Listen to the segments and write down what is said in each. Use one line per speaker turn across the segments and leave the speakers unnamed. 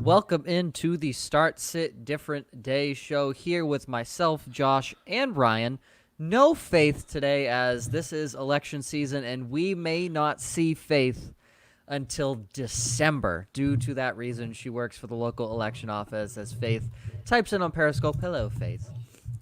welcome into the Start Sit Different Day show here with myself, Josh, and Ryan. No Faith today as this is election season and we may not see Faith until December. Due to that reason, she works for the local election office as Faith types in on Periscope, hello, Faith.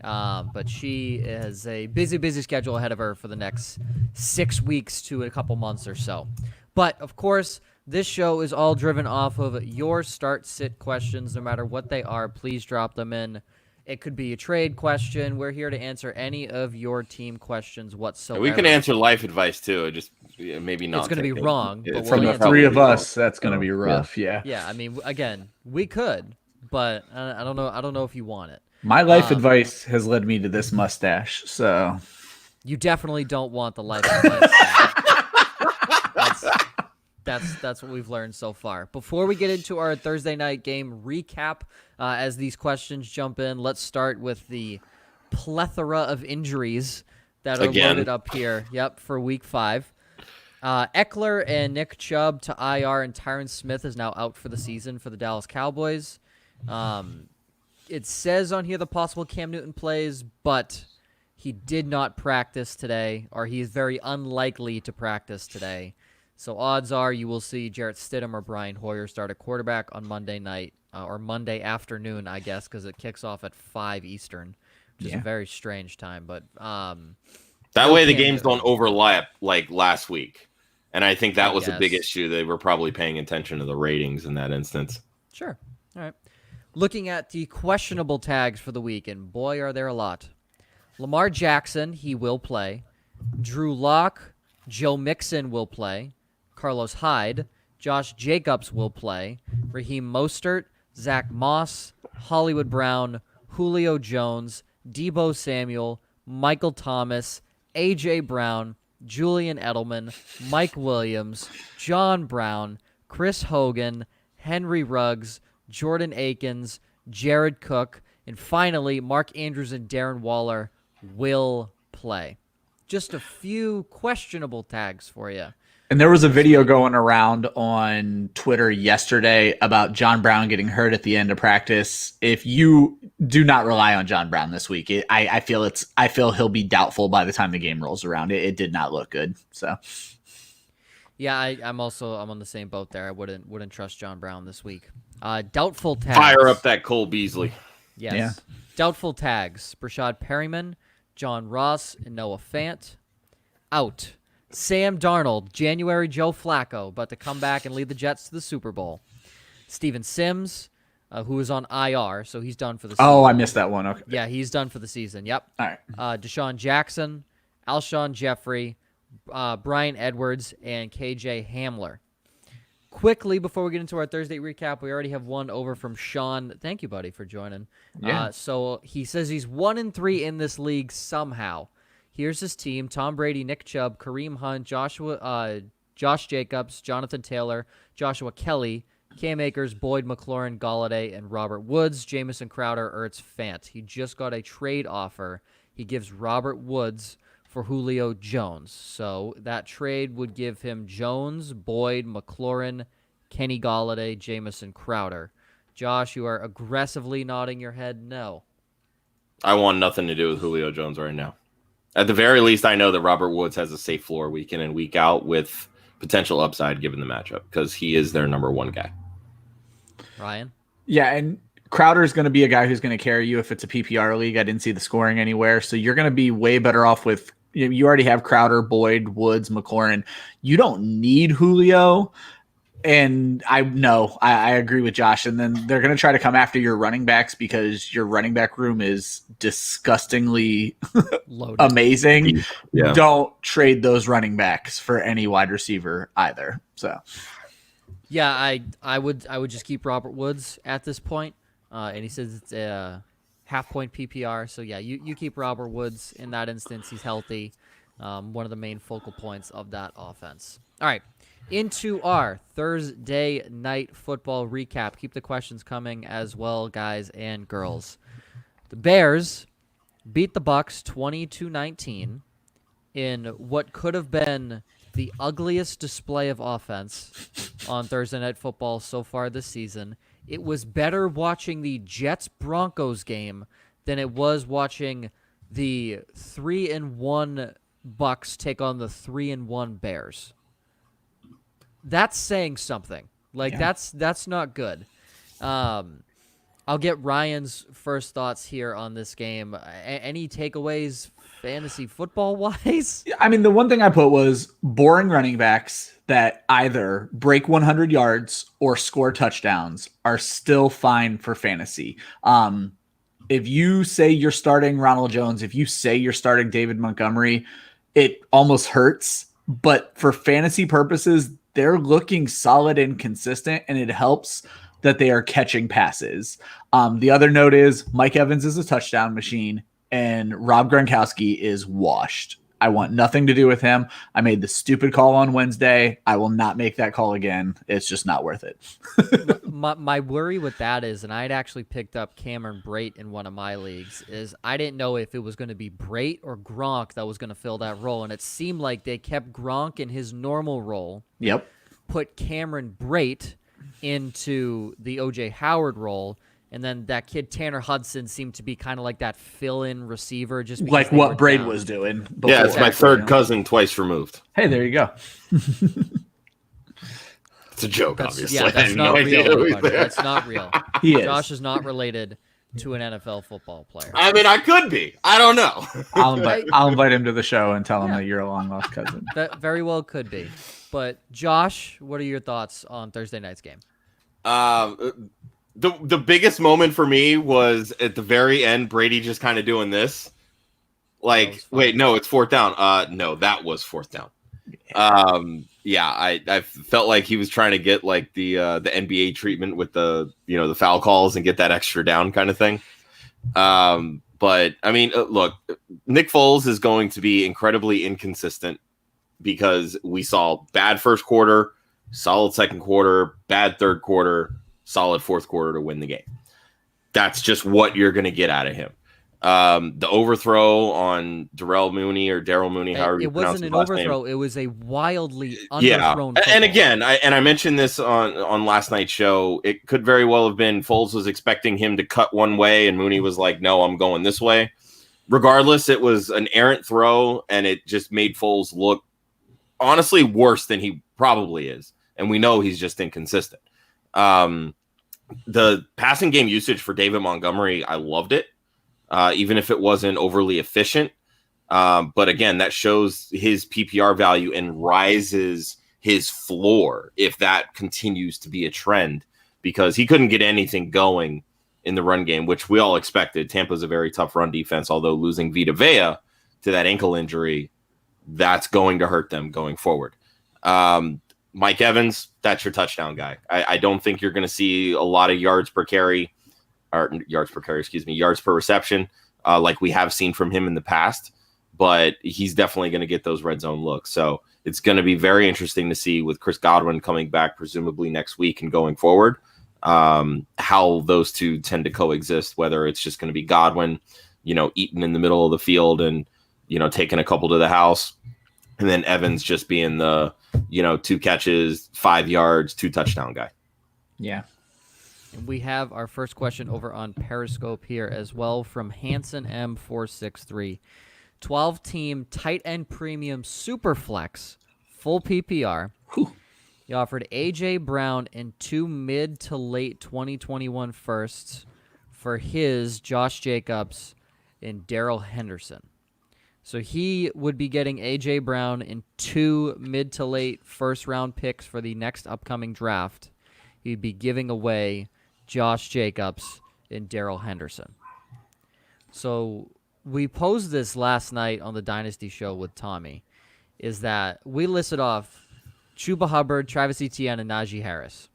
But she has a busy schedule ahead of her for the next 6 weeks to a couple months or so. But, of course, this show is all driven off of your start-sit questions. No matter what they are, please drop them in. It could be a trade question. We're here to answer any of your team questions whatsoever.
We can answer life advice, too. Just maybe not.
It's going to be wrong. But
From the three of us, that's going to be rough, yeah.
Yeah, I mean, again, we could, but I don't know. I don't know if you want it.
My life advice has led me to this mustache, so.
You definitely don't want the life advice. That's what we've learned so far. Before we get into our Thursday night game recap, as these questions jump in, let's start with the plethora of injuries that are loaded up here. Yep, for Week 5. Eckler and Nick Chubb to IR, and Tyron Smith is now out for the season for the Dallas Cowboys. It says on here the possible Cam Newton plays, but he did not practice today, or he is very unlikely to practice today. So odds are you will see Jarrett Stidham or Brian Hoyer start at quarterback on Monday night, or Monday afternoon, I guess, because it kicks off at 5 Eastern, which is a very strange time. But
that way the games don't overlap like last week. And I think that was a big issue. They were probably paying attention to the ratings in that instance.
Sure. All right. Looking at the questionable tags for the week, and boy, are there a lot. Lamar Jackson, he will play. Drew Lock, Joe Mixon will play. Carlos Hyde, Josh Jacobs will play. Raheem Mostert, Zach Moss, Hollywood Brown, Julio Jones, Deebo Samuel, Michael Thomas, A.J. Brown, Julian Edelman, Mike Williams, John Brown, Chris Hogan, Henry Ruggs, Jordan Akins, Jared Cook, and finally, Mark Andrews and Darren Waller will play. Just a few questionable tags for you.
And there was a video going around on Twitter yesterday about John Brown getting hurt at the end of practice. If you do not rely on John Brown this week, I feel he'll be doubtful by the time the game rolls around. It did not look good. So,
yeah, I'm on the same boat there. I wouldn't trust John Brown this week. Doubtful tags.
Fire up that Cole Beasley.
Yes.
Yeah.
Doubtful tags. Brashad Perryman, John Ross, and Noah Fant. Out. Sam Darnold, January Joe Flacco, about to come back and lead the Jets to the Super Bowl. Steven Sims, who is on IR, so he's done for the season.
Oh, I missed that one. Okay.
Yeah, he's done for the season. Yep.
All right.
Deshaun Jackson, Alshon Jeffrey, Brian Edwards, and KJ Hamler. Quickly, before we get into our Thursday recap, we already have one over from Sean. Thank you, buddy, for joining.
Yeah.
So he says he's 1-3 in this league somehow. Here's his team: Tom Brady, Nick Chubb, Kareem Hunt, Josh Jacobs, Jonathan Taylor, Joshua Kelly, Cam Akers, Boyd McLaurin, Galladay, and Robert Woods, Jamison Crowder, Ertz, Fant. He just got a trade offer. He gives Robert Woods for Julio Jones. So that trade would give him Jones, Boyd, McLaurin, Kenny Galladay, Jamison Crowder. Josh, you are aggressively nodding your head no.
I want nothing to do with Julio Jones right now. At the very least, I know that Robert Woods has a safe floor week in and week out with potential upside given the matchup because he is their number one guy.
Ryan?
Yeah, and Crowder is going to be a guy who's going to carry you if it's a PPR league. I didn't see the scoring anywhere, so you're going to be way better off with you already have Crowder, Boyd, Woods, McLaurin. You don't need Julio. And I agree with Josh. And then they're going to try to come after your running backs because your running back room is disgustingly amazing. Yeah. Don't trade those running backs for any wide receiver either. So,
yeah, I would just keep Robert Woods at this point. And he says it's a half-point PPR. So, yeah, you keep Robert Woods in that instance. He's healthy. One of the main focal points of that offense. All right. Into our Thursday night football recap. Keep the questions coming as well, guys and girls. The Bears beat the Bucs 20-19 in what could have been the ugliest display of offense on Thursday Night Football so far this season. It was better watching the Jets-Broncos game than it was watching the 3-1 Bucks take on the 3-1 Bears. That's saying something. That's not good. I'll get Ryan's first thoughts here on this game. Any takeaways fantasy football wise?
I mean, the one thing I put was boring running backs that either break 100 yards or score touchdowns are still fine for fantasy. If you say you're starting Ronald Jones, if you say you're starting David Montgomery, it almost hurts. But for fantasy purposes, they're looking solid and consistent, and it helps that they are catching passes. The other note is Mike Evans is a touchdown machine, and Rob Gronkowski is washed. I want nothing to do with him. I made the stupid call on Wednesday. I will not make that call again. It's just not worth it.
my worry with that is, and I'd actually picked up Cameron Brate in one of my leagues, is I didn't know if it was going to be Brate or Gronk that was going to fill that role, and it seemed like they kept Gronk in his normal role.
Yep.
Put Cameron Brate into the O.J. Howard role, and then that kid Tanner Hudson seemed to be kind of like that fill-in receiver, just because
Like
they
what
were
Braid
down.
was doing before.
Yeah, it's my third cousin twice removed.
Hey, there you go.
It's a joke,
That's,
obviously.
yeah,
I
that's
have
not
no idea
real.
who he's
Everybody.
there.
That's not real.
He is.
Josh is not related to an NFL football player.
I mean, I could be. I don't know.
I'll invite him to the show and tell him
Yeah.
that you're a long lost cousin.
That very well could be. But Josh, what are your thoughts on Thursday night's game?
The biggest moment for me was at the very end, Brady just kind of doing this. Like, wait, no, it's fourth down. No, that was fourth down. Yeah, I felt like he was trying to get like the NBA treatment with the the foul calls and get that extra down kind of thing. But I mean, look, Nick Foles is going to be incredibly inconsistent because we saw bad first quarter, solid second quarter, bad third quarter, solid fourth quarter to win the game. That's just what you're going to get out of him. The overthrow on Daryl Mooney, however you
It
pronounce
wasn't
his
an
last
overthrow.
name.
It was a wildly
Yeah,
underthrown
and
football.
again, I mentioned this on last night's show. It could very well have been Foles was expecting him to cut one way, and Mooney was like, "No, I'm going this way." Regardless, it was an errant throw, and it just made Foles look honestly worse than he probably is, and we know he's just inconsistent. The passing game usage for David Montgomery, I loved it, even if it wasn't overly efficient. But again, that shows his PPR value and rises his floor if that continues to be a trend, because he couldn't get anything going in the run game, which we all expected. Tampa's a very tough run defense, although losing Vita Vea to that ankle injury, that's going to hurt them going forward. Mike Evans, that's your touchdown guy. I don't think you're going to see a lot of yards per reception, like we have seen from him in the past, but he's definitely going to get those red zone looks. So it's going to be very interesting to see with Chris Godwin coming back, presumably next week and going forward, how those two tend to coexist, whether it's just going to be Godwin, eating in the middle of the field and, taking a couple to the house, and then Evans just being the, 2 catches, 5 yards, 2 touchdown guy.
Yeah.
We have our first question over on Periscope here as well from Hanson M463. 12-team tight end premium Superflex, full PPR.
Whew.
He offered A.J. Brown and 2 mid to late 2021 firsts for his Josh Jacobs and Darrell Henderson. So he would be getting A.J. Brown and 2 mid to late first-round picks for the next upcoming draft. He'd be giving away Josh Jacobs and Darrell Henderson. So we posed this last night on the Dynasty Show with Tommy, is that we listed off Chuba Hubbard, Travis Etienne, and Najee Harris.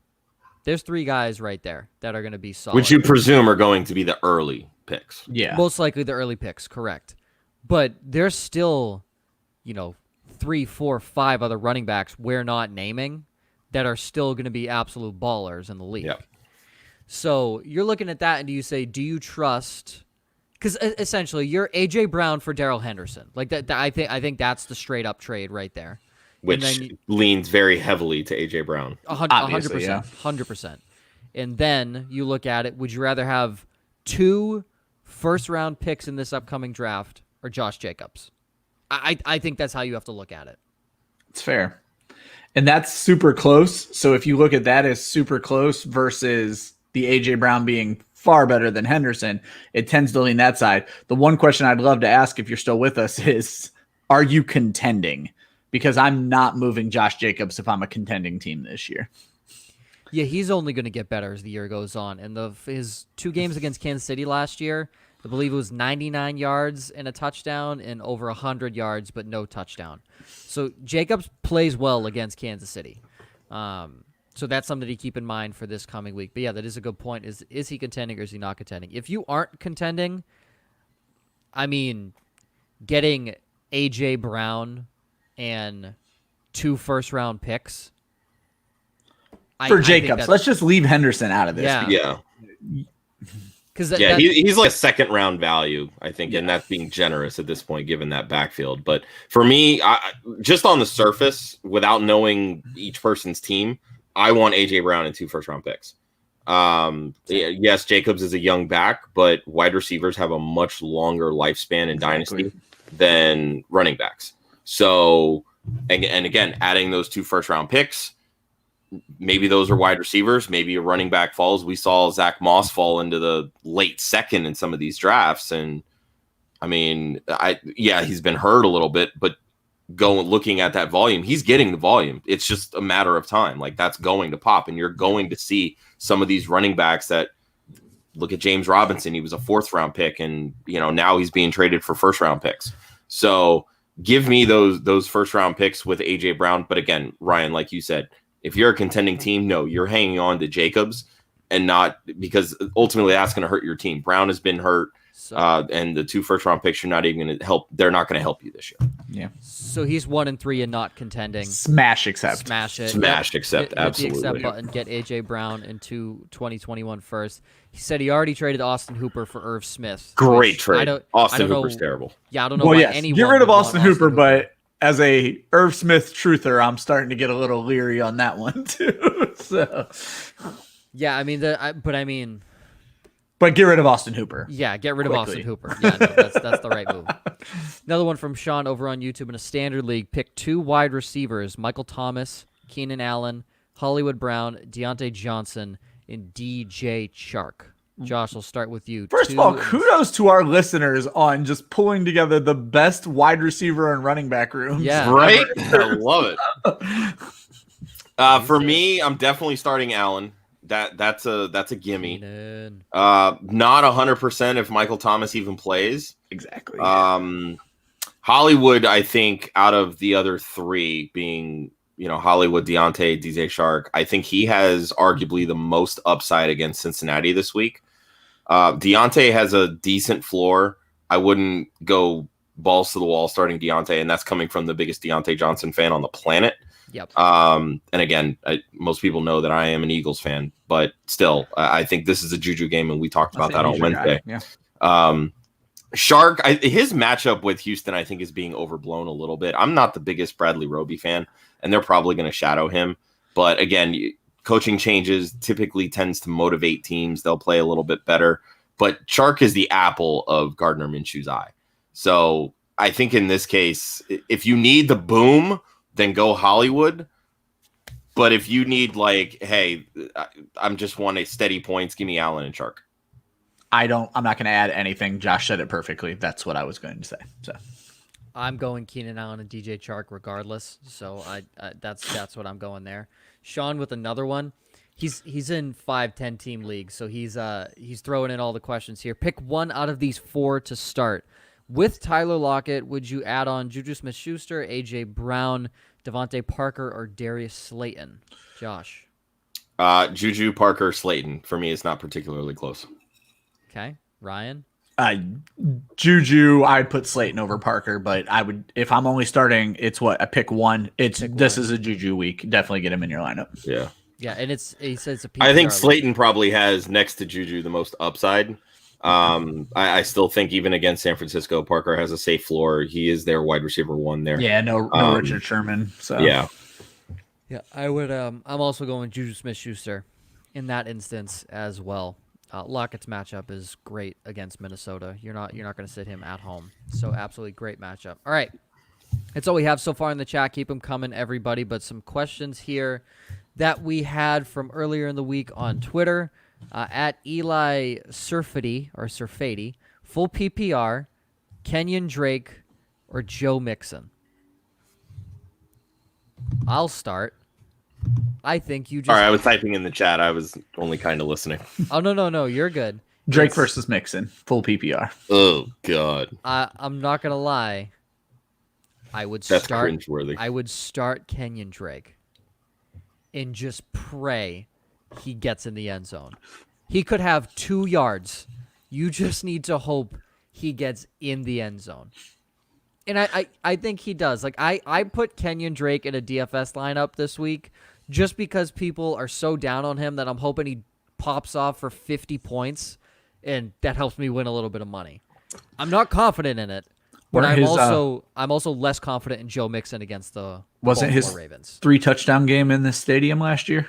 There's 3 guys right there that are going to be solid.
Which you presume are going to be the early picks.
Yeah.
Most likely the early picks, correct. But there's still, 3, 4, 5 other running backs we're not naming that are still going to be absolute ballers in the league.
Yep.
So you're looking at that, and do you trust? Because essentially, you're A.J. Brown for Darrell Henderson. Like that, I think that's the straight up trade right there.
which
then
leans very heavily to AJ Brown.
100%, 100%. And then you look at it. Would you rather have 2 first-round picks in this upcoming draft or Josh Jacobs? I think that's how you have to look at it.
It's fair. And that's super close. So if you look at that as super close versus the AJ Brown being far better than Henderson, it tends to lean that side. The one question I'd love to ask if you're still with us is, are you contending? Because I'm not moving Josh Jacobs if I'm a contending team this year.
Yeah, he's only going to get better as the year goes on. And his 2 games against Kansas City last year, I believe it was 99 yards and a touchdown and over 100 yards, but no touchdown. So Jacobs plays well against Kansas City. So that's something to keep in mind for this coming week. But yeah, that is a good point. Is he contending or is he not contending? If you aren't contending, I mean, getting A.J. Brown and 2 first-round picks
for Jacobs. Let's just leave Henderson out of this.
Yeah.
Because
he's like a second-round value, I think, and that's being generous at this point, given that backfield. But for me, just on the surface, without knowing each person's team, I want A.J. Brown and 2 first-round picks. Yes, Jacobs is a young back, but wide receivers have a much longer lifespan in Dynasty than running backs. So, and again, adding those 2 first-round picks, maybe those are wide receivers. Maybe a running back falls. We saw Zach Moss fall into the late second in some of these drafts. And I mean, he's been hurt a little bit, but looking at that volume, he's getting the volume. It's just a matter of time. Like, that's going to pop, and you're going to see some of these running backs that look at James Robinson. He was a 4th-round pick, and now he's being traded for 1st-round picks. So give me those first-round picks with AJ Brown. But again, Ryan, like you said, if you're a contending team, no, you're hanging on to Jacobs, and not because ultimately that's going to hurt your team. Brown has been hurt, and the 2 first-round picks are not even going to help. They're not going to help you this year.
Yeah.
So he's 1-3 and not contending.
Smash accept.
Smash it.
Smash accept. Absolutely.
Hit the accept button. Get AJ Brown into 2021 first. He said he already traded Austin Hooper for Irv Smith.
Great trade. Austin Hooper's terrible.
Yeah, I don't know why anyone.
Get rid of Austin Hooper, but as a Irv Smith truther, I'm starting to get a little leery on that one too. So,
yeah, I mean,
but get rid of Austin Hooper.
Yeah, get rid of Austin Hooper. Yeah, no, that's the right move. Another one from Sean over on YouTube in a standard league. Pick 2 wide receivers: Michael Thomas, Keenan Allen, Hollywood Brown, Deontay Johnson, and DJ Chark. Josh, we'll start with you.
First of all, kudos to our listeners on just pulling together the best wide receiver and running back rooms.
Yeah,
right. I love it. For me, I'm definitely starting Allen. That's a gimme. Not 100% if Michael Thomas even plays.
Exactly.
Hollywood, I think, out of the other 3 being Hollywood, Deontay, DJ Chark, I think he has arguably the most upside against Cincinnati this week. Deontay has a decent floor. I wouldn't go balls to the wall starting Deontay, and that's coming from the biggest Deontay Johnson fan on the planet.
Yep.
And again, most people know that I am an Eagles fan, but still, I think this is a juju game, and we talked about that on Wednesday.
Yeah.
Chark, his matchup with Houston, I think, is being overblown a little bit. I'm not the biggest Bradley Roby fan, and they're probably going to shadow him. But again, coaching changes typically tends to motivate teams. They'll play a little bit better. But Chark is the apple of Gardner Minshew's eye. So I think in this case, if you need the boom, then go Hollywood. But if you need hey, I'm just want a steady points, give me Allen and Chark.
I'm not going to add anything. Josh said it perfectly. That's what I was going to say. So
I'm going Keenan Allen and DJ Chark regardless. So that's what I'm going there. Sean with another one. He's in 5-10 team leagues, so he's throwing in all the questions here. Pick 1 out of these 4 to start. With Tyler Lockett, would you add on Juju Smith-Schuster, A.J. Brown, Devontae Parker, or Darius Slayton? Josh.
Juju, Parker, Slayton. For me, it's not particularly close.
Okay. Ryan?
Juju, I'd put Slayton over Parker, but I would, if I'm only starting, it's a pick 1. This is a Juju week. Definitely get him in your lineup.
Yeah.
Yeah, and he says it's a PPR
I think
league.
Slayton probably has, next to Juju, the most upside. I still think even against San Francisco, Parker has a safe floor. He is their wide receiver one there.
Yeah, no Richard Sherman. So
Yeah.
Yeah, I would. I'm also going Juju Smith-Schuster in that instance as well. Lockett's matchup is great against Minnesota. You're not going to sit him at home. So absolutely great matchup. All right, that's all we have so far in the chat. Keep them coming, everybody. But some questions here that we had from earlier in the week on Twitter at Eli Surfady, full PPR, Kenyon Drake, or Joe Mixon. I'll start. I think you just.
All right, I was typing in the chat. I was only kind of listening.
Oh no, you're good.
Drake versus Mixon, full PPR.
Oh God,
I'm not gonna lie.
that's
start.
cringeworthy.
I would start Kenyon Drake, and just pray he gets in the end zone. He could have 2 yards. You just need to hope he gets in the end zone. And I think he does. Like I put Kenyon Drake in a DFS lineup this week just because people are so down on him that I'm hoping he pops off for 50 points, and that helps me win a little bit of money. I'm not confident in it, but I'm also less confident in Joe Mixon against the
Wasn't his
Ravens.
3-touchdown game in this stadium last year?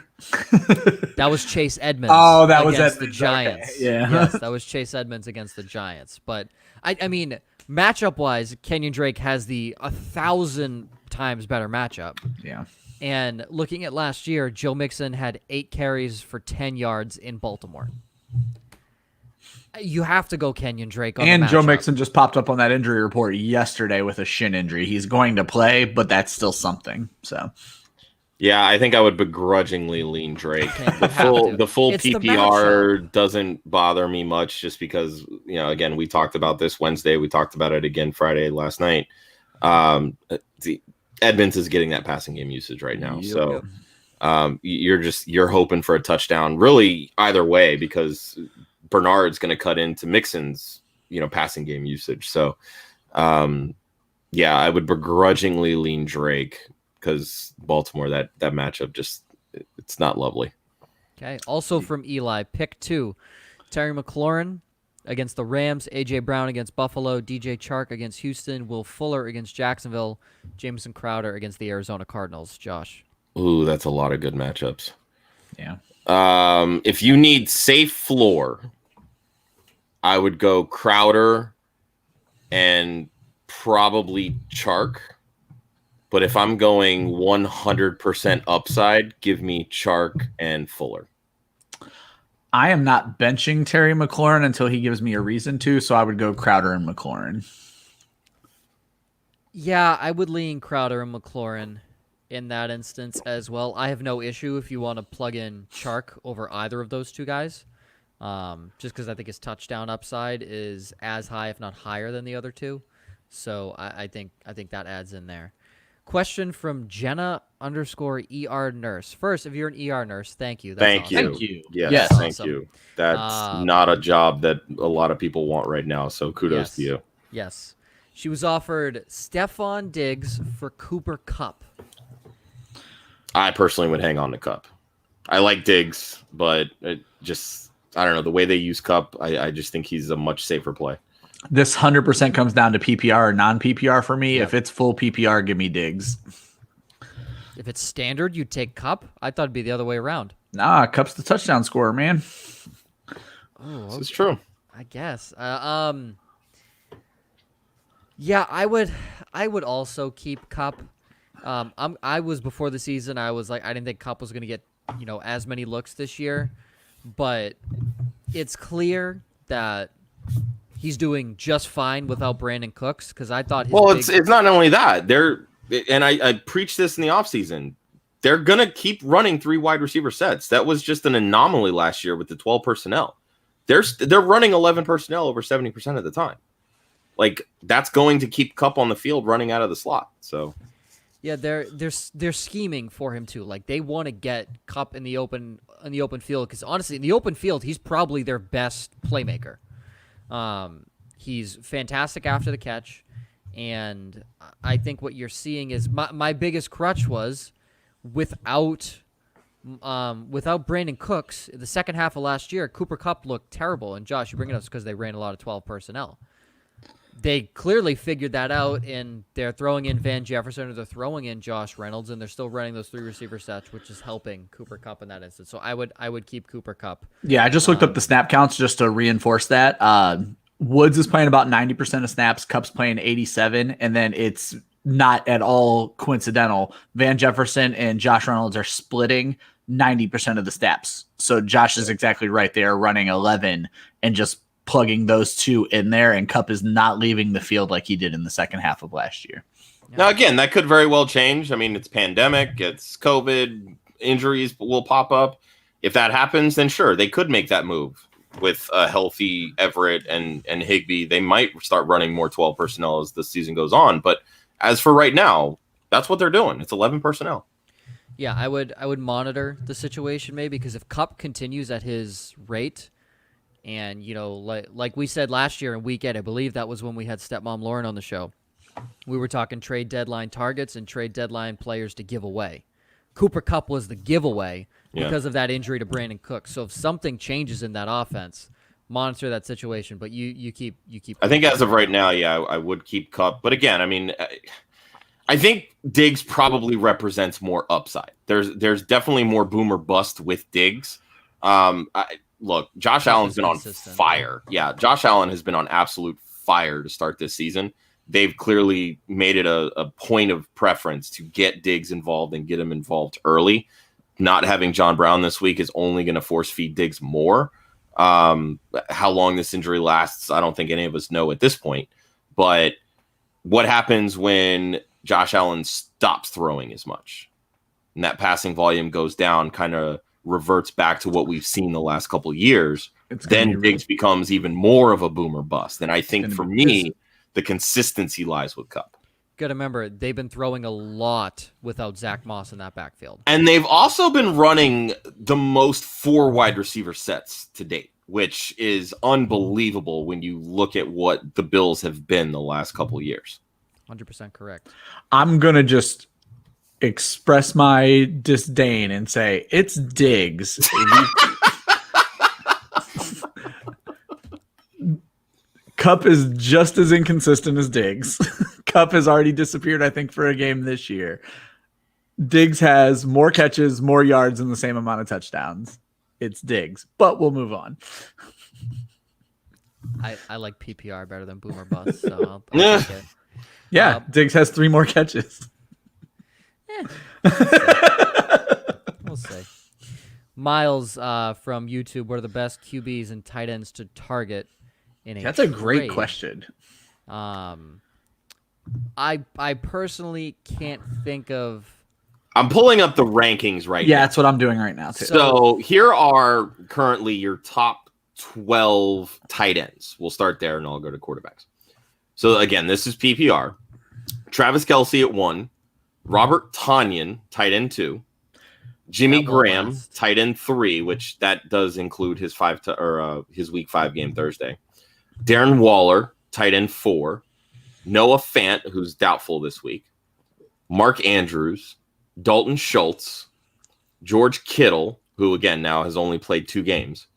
That was Chase Edmonds.
Oh, that was
against the
Edmonds.
Giants.
Okay. Yeah.
Yes, that was Chase Edmonds against the Giants. But I mean, matchup wise, Kenyon Drake has the 1,000 times better matchup.
Yeah.
And looking at last year, Joe Mixon had 8 carries for 10 yards in Baltimore. You have to go Kenyon Drake on
And
the
Joe
matchup.
Mixon just popped up on that injury report yesterday with a shin injury. He's going to play, but that's still something. So
Yeah, I think I would begrudgingly lean Drake.
Okay, you
The
have
full
to.
the full
It's the
PPR doesn't bother me much, just because again, we talked about this Wednesday. We talked about it again Friday last night. Edmonds is getting that passing game usage right now, so you're hoping for a touchdown, really either way, because Bernard's going to cut into Mixon's passing game usage. So I would begrudgingly lean Drake, because Baltimore, that matchup it's not lovely.
Okay. Also from Eli, pick 2, Terry McLaurin against the Rams, A.J. Brown against Buffalo, D.J. Chark against Houston, Will Fuller against Jacksonville, Jameson Crowder against the Arizona Cardinals. Josh.
Ooh, that's a lot of good matchups.
yeah.
If you need safe floor, I would go Crowder and probably Chark. But if I'm going 100% upside, give me Chark and Fuller.
I am not benching Terry McLaurin until he gives me a reason to, so I would go Crowder and McLaurin.
Yeah, I would lean Crowder and McLaurin in that instance as well. I have no issue if you want to plug in Chark over either of those 2 guys, just because I think his touchdown upside is as high, if not higher, than the other 2. So I think that adds in there. Question from Jenna_ER nurse. First, if you're an ER nurse, thank you. That's
Thank
awesome.
you.
Thank you.
Yes,
Yes.
thank
Awesome.
you. That's not a job that a lot of people want right now, so kudos to you.
Yes. She was offered Stephon Diggs for Cooper Kupp.
I personally would hang on to Cup. I like Diggs, but I don't know, the way they use Cup, I just think he's a much safer play.
This 100% comes down to PPR or non-PPR for me.
Yeah.
If it's full PPR, give me Diggs.
If it's standard, you'd take Kupp. I thought it'd be the other way around.
Nah, Cup's the touchdown scorer, man.
Oh,
This is true.
I guess. Yeah, I would also keep Kupp. I was before the season. I was like, I didn't think Kupp was going to get as many looks this year, but it's clear that he's doing just fine without Brandon Cooks, because I thought his
it's not only that. I preached this in the offseason. They're gonna keep running 3 wide receiver sets. That was just an anomaly last year with the 12 personnel. They're running 11 personnel over 70% of the time. Like, that's going to keep Kupp on the field running out of the slot. So
yeah, they're scheming for him too. Like, they want to get Kupp in the open field, because honestly, in the open field, he's probably their best playmaker. He's fantastic after the catch, and I think what you're seeing is my biggest crutch was without without Brandon Cooks, the second half of last year, Cooper Kupp looked terrible. And Josh, you bring it up because they ran a lot of 12 personnel. They clearly figured that out, and they're throwing in Van Jefferson, or they're throwing in Josh Reynolds, and they're still running those 3 receiver sets, which is helping Cooper Kupp in that instance. So I would keep Cooper Kupp.
Yeah, I just looked up the snap counts just to reinforce that. Woods is playing about 90% of snaps, Kupp's playing 87, and then it's not at all coincidental. Van Jefferson and Josh Reynolds are splitting 90% of the snaps. So Josh is exactly right. They are running 11 and just plugging those 2 in there, and Kupp is not leaving the field like he did in the second half of last year.
Now, again, that could very well change. I mean, it's pandemic, it's COVID, injuries will pop up. If that happens, then sure, they could make that move with a healthy Everett and Higbee. They might start running more 12 personnel as the season goes on. But as for right now, that's what they're doing. It's 11 personnel.
Yeah, I would monitor the situation maybe, because if Kupp continues at his rate, and like we said last year in week 8, I believe that was when we had Stepmom Lauren on the show. We were talking trade deadline targets and trade deadline players to give away. Cooper Kupp was the giveaway because of that injury to Brandon Cooks. So if something changes in that offense, monitor that situation. But you keep.
I think as of right now, I would keep Kupp. But again, I mean, I think Diggs probably represents more upside. There's definitely more boom or bust with Diggs. Look, Josh Allen's been on fire. Yeah, Josh Allen has been on absolute fire to start this season. They've clearly made it a point of preference to get Diggs involved and get him involved early. Not having John Brown this week is only going to force feed Diggs more. How long this injury lasts, I don't think any of us know at this point. But what happens when Josh Allen stops throwing as much and that passing volume goes down, kind of reverts back to what we've seen the last couple of years, then Diggs becomes even more of a boomer bust. And I think for me, the consistency lies with Kupp.
Got to remember, they've been throwing a lot without Zach Moss in that backfield.
And they've also been running the most 4 wide receiver sets to date, which is unbelievable when you look at what the Bills have been the last couple of years.
100% correct.
I'm going to just express my disdain and say it's Diggs. Kupp is just as inconsistent as Diggs. Kupp has already disappeared, I think, for a game this year. Diggs has more catches, more yards, and the same amount of touchdowns. It's Diggs, but we'll move on.
I like PPR better than Boomer Bust, so I'll take it.
Yeah, Diggs has 3 more catches.
We'll see. Miles from YouTube, what are the best QBs and tight ends to target in a
That's a great
trade?
question.
I personally can't think of.
I'm pulling up the rankings right now.
Yeah, that's what I'm doing right now, too.
So here are currently your top 12 tight ends. We'll start there, and I'll go to quarterbacks. So, again, this is PPR. Travis Kelce at 1. Robert Tonyan, tight end 2. Jimmy Graham, tight end 3, which that does include his his week 5 game Thursday. Darren Waller, tight end 4. Noah Fant, who's doubtful this week. Mark Andrews, Dalton Schultz, George Kittle, who again now has only played 2 games.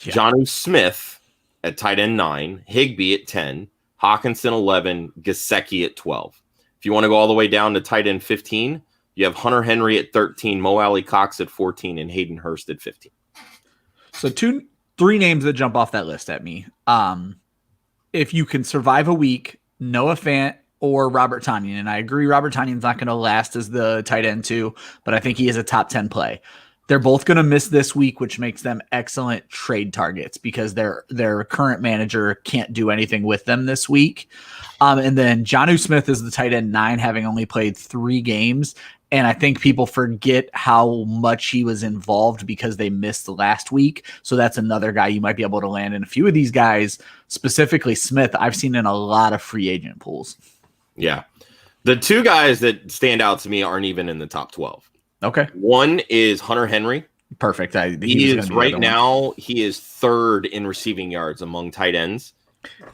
Yeah. Jonnu Smith at tight end 9, Higbee at 10, Hawkinson 11, Gesicki at 12. If you want to go all the way down to tight end 15, you have Hunter Henry at 13, Mo Alley Cox at 14, and Hayden Hurst at 15.
So 3 names that jump off that list at me. If you can survive a week, Noah Fant or Robert Tonyan. And I agree Robert Tonyan's not going to last as the tight end 2, but I think he is a top 10 play. They're both going to miss this week, which makes them excellent trade targets because their current manager can't do anything with them this week. And then Jonnu Smith is the tight end 9, having only played 3 games. And I think people forget how much he was involved because they missed last week. So that's another guy you might be able to land. And a few of these guys, specifically Smith, I've seen in a lot of free agent pools.
Yeah. The 2 guys that stand out to me aren't even in the top 12.
Okay.
One is Hunter Henry.
Perfect.
He is right now, he is 3rd in receiving yards among tight ends.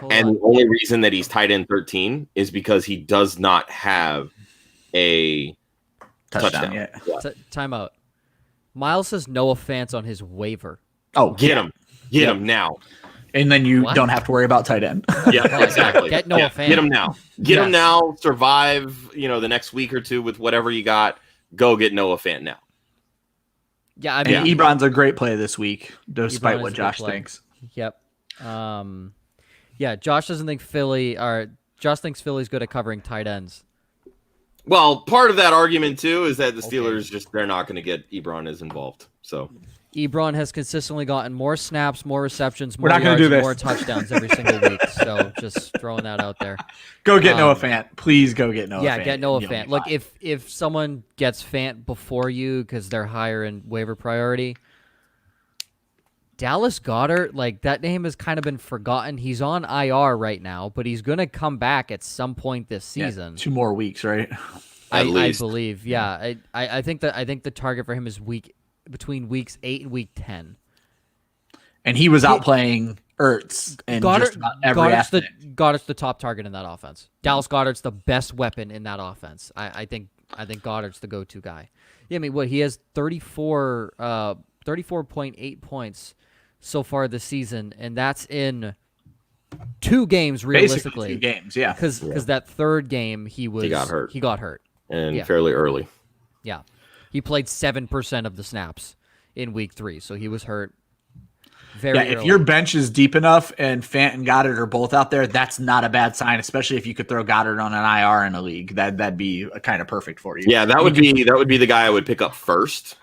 And the only reason that he's tight end 13 is because he does not have a touchdown.
Yeah.
Timeout. Miles says Noah Fant on his waiver.
Oh,
Get him. Get him now.
And then you
What?
don't have to worry about tight end.
Yeah, exactly.
Get Noah Fant.
Get him now. Get him
Yes.
now. Survive, the next week or two with whatever you got. Go get Noah Fant now.
Yeah, I mean,
And Ebron's a great play this week, despite
Ebron
what
is a good
Josh
play.
thinks.
Yep. Yeah, Josh doesn't think Josh thinks Philly's good at covering tight ends.
Well, part of that argument too is that the
Okay.
Steelers they're not going to get Ebron as involved. So
Ebron has consistently gotten more snaps, more receptions, more
We're not gonna
yards,
do
and
this.
more touchdowns every single week. So just throwing that out there.
Go get Noah
Um,
Fant. Please go get Noah Fant.
Yeah, get Noah
You'll
Fant.
be
Look,
fine.
if someone gets Fant before you because they're higher in waiver priority, Dallas Goedert, like that name has kind of been forgotten. He's on IR right now, but he's gonna come back at some point this
Yeah,
season.
2 more weeks, right?
I
least.
believe. Yeah, I think the target for him is between weeks 8 and week 10.
And he was out playing Ertz and just about every aspect.
Goddard's the top target in that offense. Dallas Goedert's the best weapon in that offense. I think Goddard's the go-to guy. Yeah, I mean, he has 34.8 points so far this season, and that's in 2 games realistically.
Basically 2 games, yeah.
Because that third game he
got hurt.
He got hurt.
and
Yeah.
fairly early.
Yeah, he played 7% of the snaps in week 3, so he was hurt. Very
Yeah, if
early.
your bench is deep enough and Fant and Goddard are both out there, that's not a bad sign, especially if you could throw Goddard on an IR in a league. That'd be kind of perfect for you.
Yeah, that would be the guy I would pick up first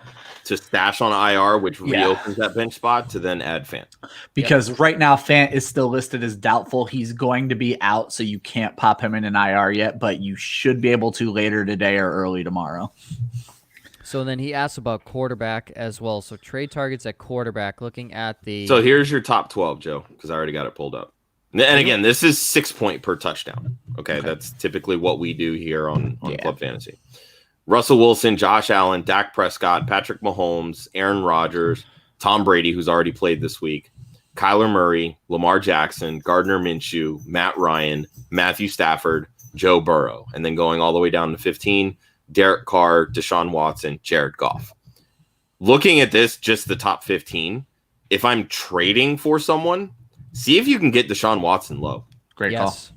to stash on IR, which
Yeah.
reopens that bench spot to then add Fant.
Because right now Fant is still listed as doubtful. He's going to be out, so you can't pop him in an IR yet, but you should be able to later today or early tomorrow.
So then he asked about quarterback as well. So trade targets at quarterback, looking at the.
So here's your top 12, Joe, because I already got it pulled up. And again, this is 6 point per touchdown. Okay, that's typically what we do here on Club Fantasy. Russell Wilson, Josh Allen, Dak Prescott, Patrick Mahomes, Aaron Rodgers, Tom Brady, who's already played this week, Kyler Murray, Lamar Jackson, Gardner Minshew, Matt Ryan, Matthew Stafford, Joe Burrow, and then going all the way down to 15, Derek Carr, Deshaun Watson, Jared Goff. Looking at this, just the top 15, if I'm trading for someone, see if you can get Deshaun Watson low.
Great
yes.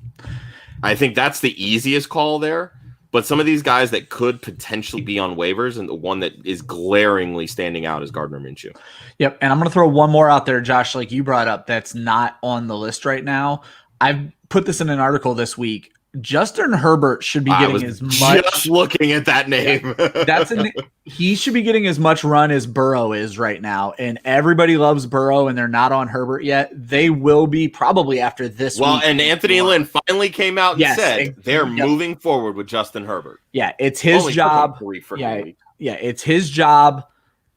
I think that's the easiest call there. But some of these guys that could potentially be on waivers, and the one that is glaringly standing out is Gardner Minshew.
Yep, and I'm going to throw one more out there, Josh, like you brought up, that's not on the list right now. I've put this in an article this week. Justin Herbert should be
I was
getting as much.
just looking at that name.
He should be getting as much run as Burrow is right now, and everybody loves Burrow, and they're not on Herbert yet. They will be probably after this.
Well,
week.
and Anthony Lynn finally came out and
Yes,
said they're
yep.
moving forward with Justin Herbert.
Yeah, it's his
Only
job.
3 freaking
Yeah,
weeks.
yeah, it's his job.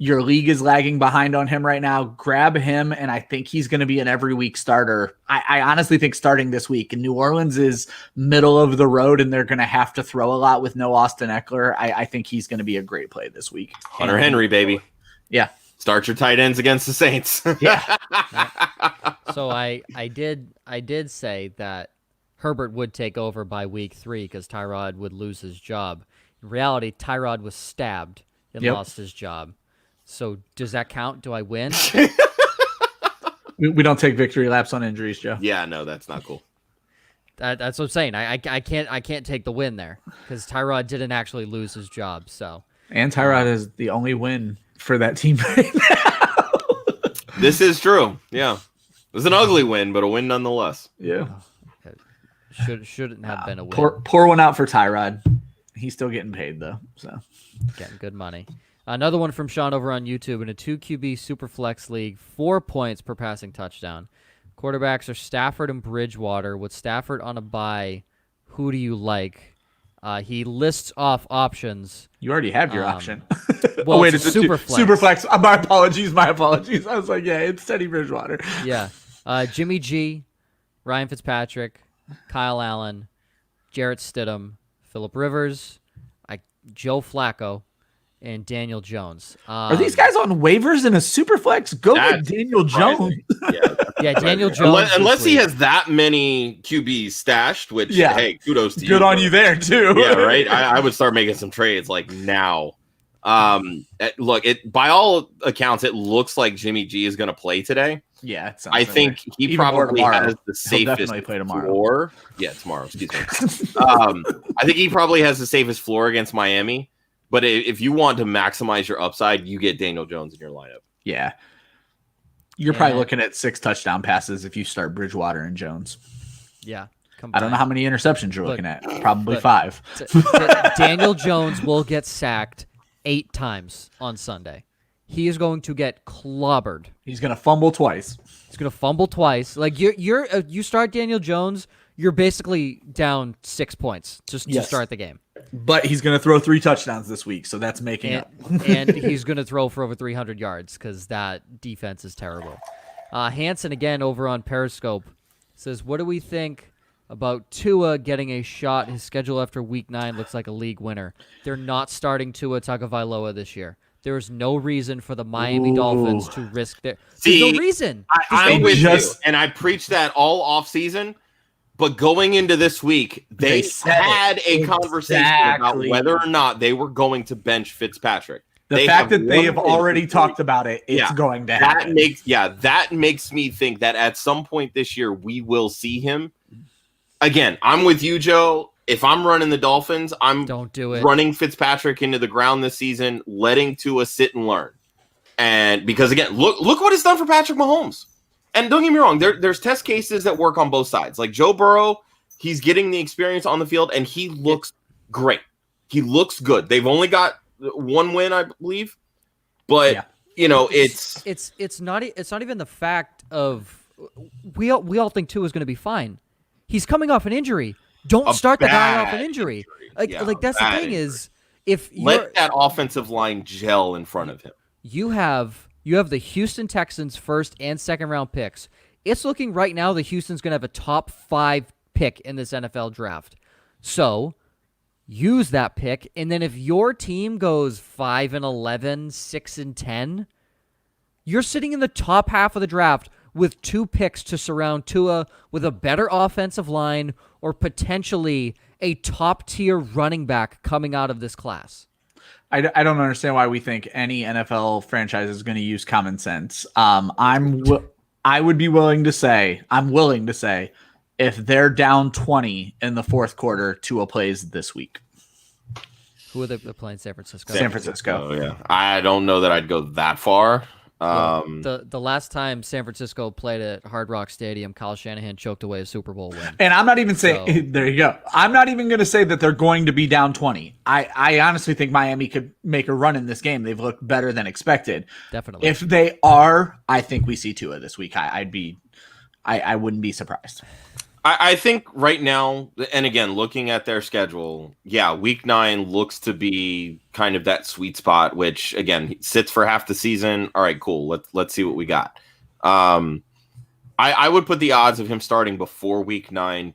Your league is lagging behind on him right now. Grab him, and I think he's going to be an every week starter. I honestly think starting this week. And New Orleans is middle of the road, and they're going to have to throw a lot with no Austin Eckler. I think he's going to be a great play this week.
Hunter Henry, baby.
Yeah.
Start your tight ends against the Saints.
Yeah.
So I did say that Herbert would take over by week 3 because Tyrod would lose his job. In reality, Tyrod was stabbed and
Yep.
lost his job. So does that count? Do I win?
We don't take victory laps on injuries, Joe.
Yeah, no, that's not cool.
That's what I'm saying. I can't take the win there because Tyrod didn't actually lose his job. So
And Tyrod is the only win for that team right now.
This is true. Yeah. It was an ugly win, but a win nonetheless.
Yeah.
shouldn't have been a win.
Pour one out for Tyrod. He's still getting paid though. So
Getting good money. Another one from Sean over on YouTube in a 2 QB Superflex league, 4 points per passing touchdown. Quarterbacks are Stafford and Bridgewater. With Stafford on a bye, who do you like? He lists off options.
you already have your option.
Well,
wait,
it's
it's
Superflex.
Superflex. My apologies. I was like, yeah, it's Teddy Bridgewater.
Yeah. Jimmy G, Ryan Fitzpatrick, Kyle Allen, Jarrett Stidham, Phillip Rivers, Joe Flacco, and Daniel Jones.
Are these guys on waivers in a Superflex? Go get
That's
Daniel Jones.
Yeah.
Yeah, Daniel Jones.
Unless
this
he
week.
has that many QBs stashed, which,
Yeah.
hey, kudos to you.
Good on you there too.
Yeah, right? I would start making some trades like now. Look, by all accounts, it looks like Jimmy G is going to play today.
Yeah, it sounds
I
that
think
way.
he
Even more
probably
tomorrow.
has the
He'll
safest
definitely play tomorrow.
floor. Yeah, tomorrow. Excuse me. I think he probably has the safest floor against Miami. But if you want to maximize your upside, you get Daniel Jones in your lineup.
Yeah. You're probably
And-
looking at 6 touchdown passes if you start Bridgewater and Jones.
Yeah.
I don't know how many interceptions you're
Look,
looking at. Probably
look.
5.
Daniel Jones will get sacked 8 times on Sunday. He is going to get clobbered.
He's going to fumble twice.
He's going to fumble twice. Like you start Daniel Jones, you're basically down 6 points just to
Yes.
start the game.
But he's going to throw 3 touchdowns this week, so that's making
And,
up.
and he's going to throw for over 300 yards because that defense is terrible. Hanson, again, over on Periscope, says, what do we think about Tua getting a shot? His schedule after Week 9 looks like a league winner. They're not starting Tua Tagovailoa this year. There is no reason for the Miami
Ooh.
Dolphins to risk their.
See,
There's no reason.
I'm with
just-
you, and I preached that all off season. But going into this week, they
said
had
it.
a conversation about
Exactly.
whether or not they were going to bench Fitzpatrick.
The
They
fact
have
that they
one
have
win
already
for
talked
3.
about it, it's
Yeah,
going to happen.
That makes me think that at some point this year we will see him. Again, I'm with you, Joe. If I'm running the Dolphins, I'm
Don't do it.
running Fitzpatrick into the ground this season, letting Tua sit and learn. And because again, look what it's done for Patrick Mahomes. And don't get me wrong, there's test cases that work on both sides. Like Joe Burrow, he's getting the experience on the field, and he looks great. He looks good. They've only got 1 win, I believe. But
Yeah.
It's not even the fact of we all think Tua is going to be fine. He's coming off an injury. Don't
A
start the guy off
bad
an injury.
Yeah,
Like that's the
bad
thing
injury.
is if you're,
let that offensive line gel in front of him.
you have the Houston Texans first and second round picks. It's looking right now that Houston's going to have a top 5 pick in this NFL draft. So use that pick, and then if your team goes 5-11, 6-10, you're sitting in the top half of the draft with 2 picks to surround Tua with a better offensive line or potentially a top-tier running back coming out of this class.
I don't understand why we think any NFL franchise is going to use common sense. I would be willing to say, if they're down 20 in the 4th quarter, Tua plays this week.
Who are they playing? San Francisco.
San Francisco.
Oh yeah, I don't know that I'd go that far.
Well, the last time San Francisco played at Hard Rock Stadium, Kyle Shanahan choked away a Super Bowl win.
And I'm not even saying,
So-
there you go. I'm not even going to say that they're going to be down 20. I honestly think Miami could make a run in this game. They've looked better than expected.
Definitely.
If they are, I think we see Tua this week. I wouldn't be surprised.
I think right now, and again, looking at their schedule, yeah, Week 9 looks to be kind of that sweet spot, which again sits for half the season. All right, cool. Let's see what we got. I would put the odds of him starting before Week 9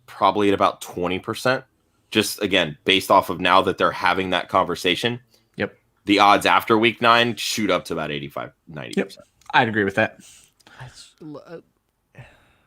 probably at about 20%. Just again, based off of now that they're having that conversation.
Yep.
The odds after Week 9 shoot up to about 85, 90%.
Yep. I'd agree with that.
uh,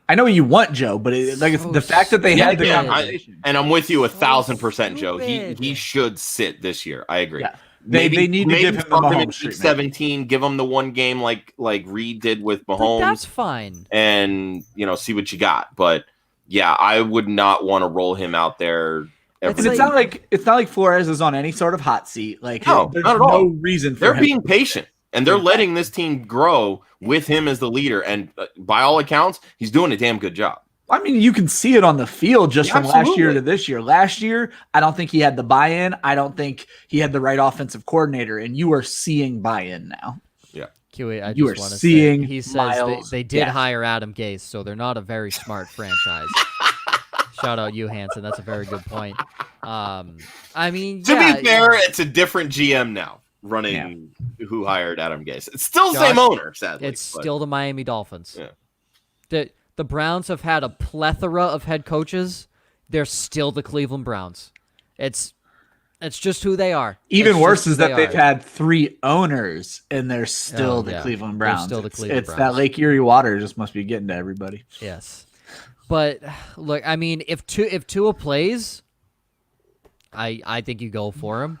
I know you want Joe, but
So
the fact that they had the
stupid.
conversation.
And I'm with you
So
1,000%, Joe.
stupid.
He should sit this year. I agree.
Yeah. They need to give him the
start in
Mahomes
week
treatment.
17, give him the one game like Reed did with
like,
Mahomes,
that's fine.
and see what you got. But yeah, I would not want to roll him out there.
It's
And
Every
it's not like Flores is on any sort of hot seat. Like
No,
there's
not at
no
all.
reason for
They're
him.
being patient, and they're letting this team grow with him as the leader. And by all accounts, he's doing a damn good job.
I mean, you can see it on the field just
Yeah,
from last year
absolutely.
to this year. Last year, I don't think he had the buy-in. I don't think he had the right offensive coordinator, and you are seeing buy-in now.
Kiwi, I
You
just
are
want to
seeing
say, he says
Miles
they did
Gas.
hire Adam Gase, so they're not a very smart franchise. Shout out you, Hanson. That's a very good point. I mean,
To
yeah,
be fair, it's a different GM now running who hired Adam Gase. It's still the same
Josh,
owner, sadly.
it's
but-
still the Miami Dolphins.
Yeah.
The Browns have had a plethora of head coaches. They're still the Cleveland Browns. It's just who they are.
Even
It's
worse
just who
is that
they
they've
are.
had 3 owners, and they're still
Oh,
the
yeah.
Cleveland
They're
Browns.
still the
It's-
Cleveland
it's
Browns.
that Lake Erie water just must be getting to everybody.
Yes, but look, I mean, if Tua plays, I think you go for him.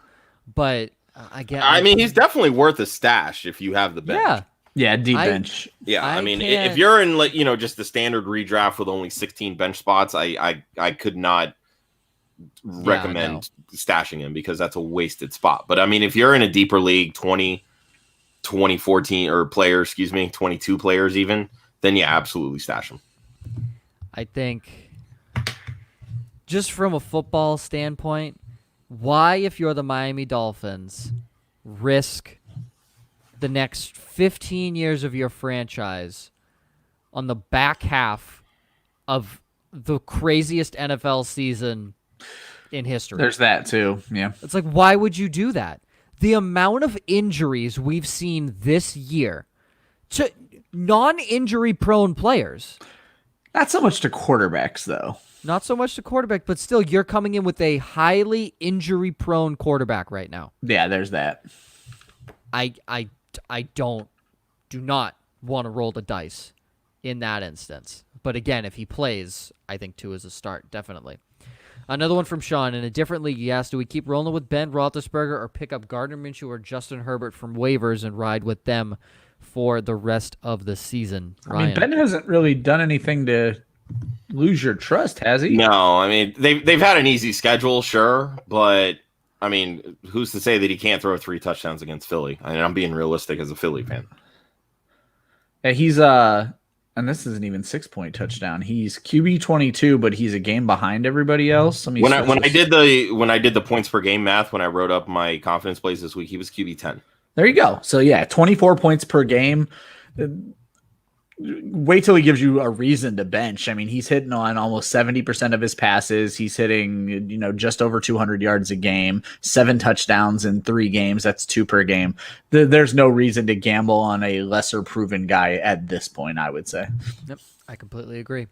But
I mean, he's definitely worth a stash if you have the bench.
Yeah.
Yeah, deep
I-
bench.
Yeah, I mean,
can't-
if you're in like just the standard redraft with only 16 bench spots, I could not recommend stashing him because that's a wasted spot. But I mean, if you're in a deeper league, 2014 or players, 22 players even, then yeah, absolutely stash him.
I think just from a football standpoint, why, if you're the Miami Dolphins, risk the next 15 years of your franchise on the back half of the craziest NFL season in history?
There's that too. Yeah.
It's like, why would you do that? The amount of injuries we've seen this year to non-injury prone players.
Not so much to quarterbacks though.
Not so much the quarterback, but still, you're coming in with a highly injury-prone quarterback right now.
Yeah, there's that.
I do not want to roll the dice in that instance. But again, if he plays, I think 2 is a start, definitely. Another one from Sean. In a different league, he asked, do we keep rolling with Ben Roethlisberger or pick up Gardner Minshew or Justin Herbert from waivers and ride with them for the rest of the season?
I mean, Ben hasn't really done anything to lose your trust, has he?
No, I mean they've had an easy schedule, sure, but I mean, who's to say that he can't throw 3 touchdowns against Philly? I mean, I'm being realistic as a Philly fan.
Yeah, he's and this isn't even 6-point touchdown. He's QB 22, but he's a game behind everybody else.
When I did the points per game math, when I wrote up my confidence plays this week, he was QB 10.
There you go. So yeah, 24 points per game. Wait till he gives you a reason to bench. I mean, he's hitting on almost 70% of his passes. He's hitting, just over 200 yards a game, 7 touchdowns in 3 games. That's 2 per game. There's no reason to gamble on a lesser proven guy at this point, I would say.
Yep, I completely agree.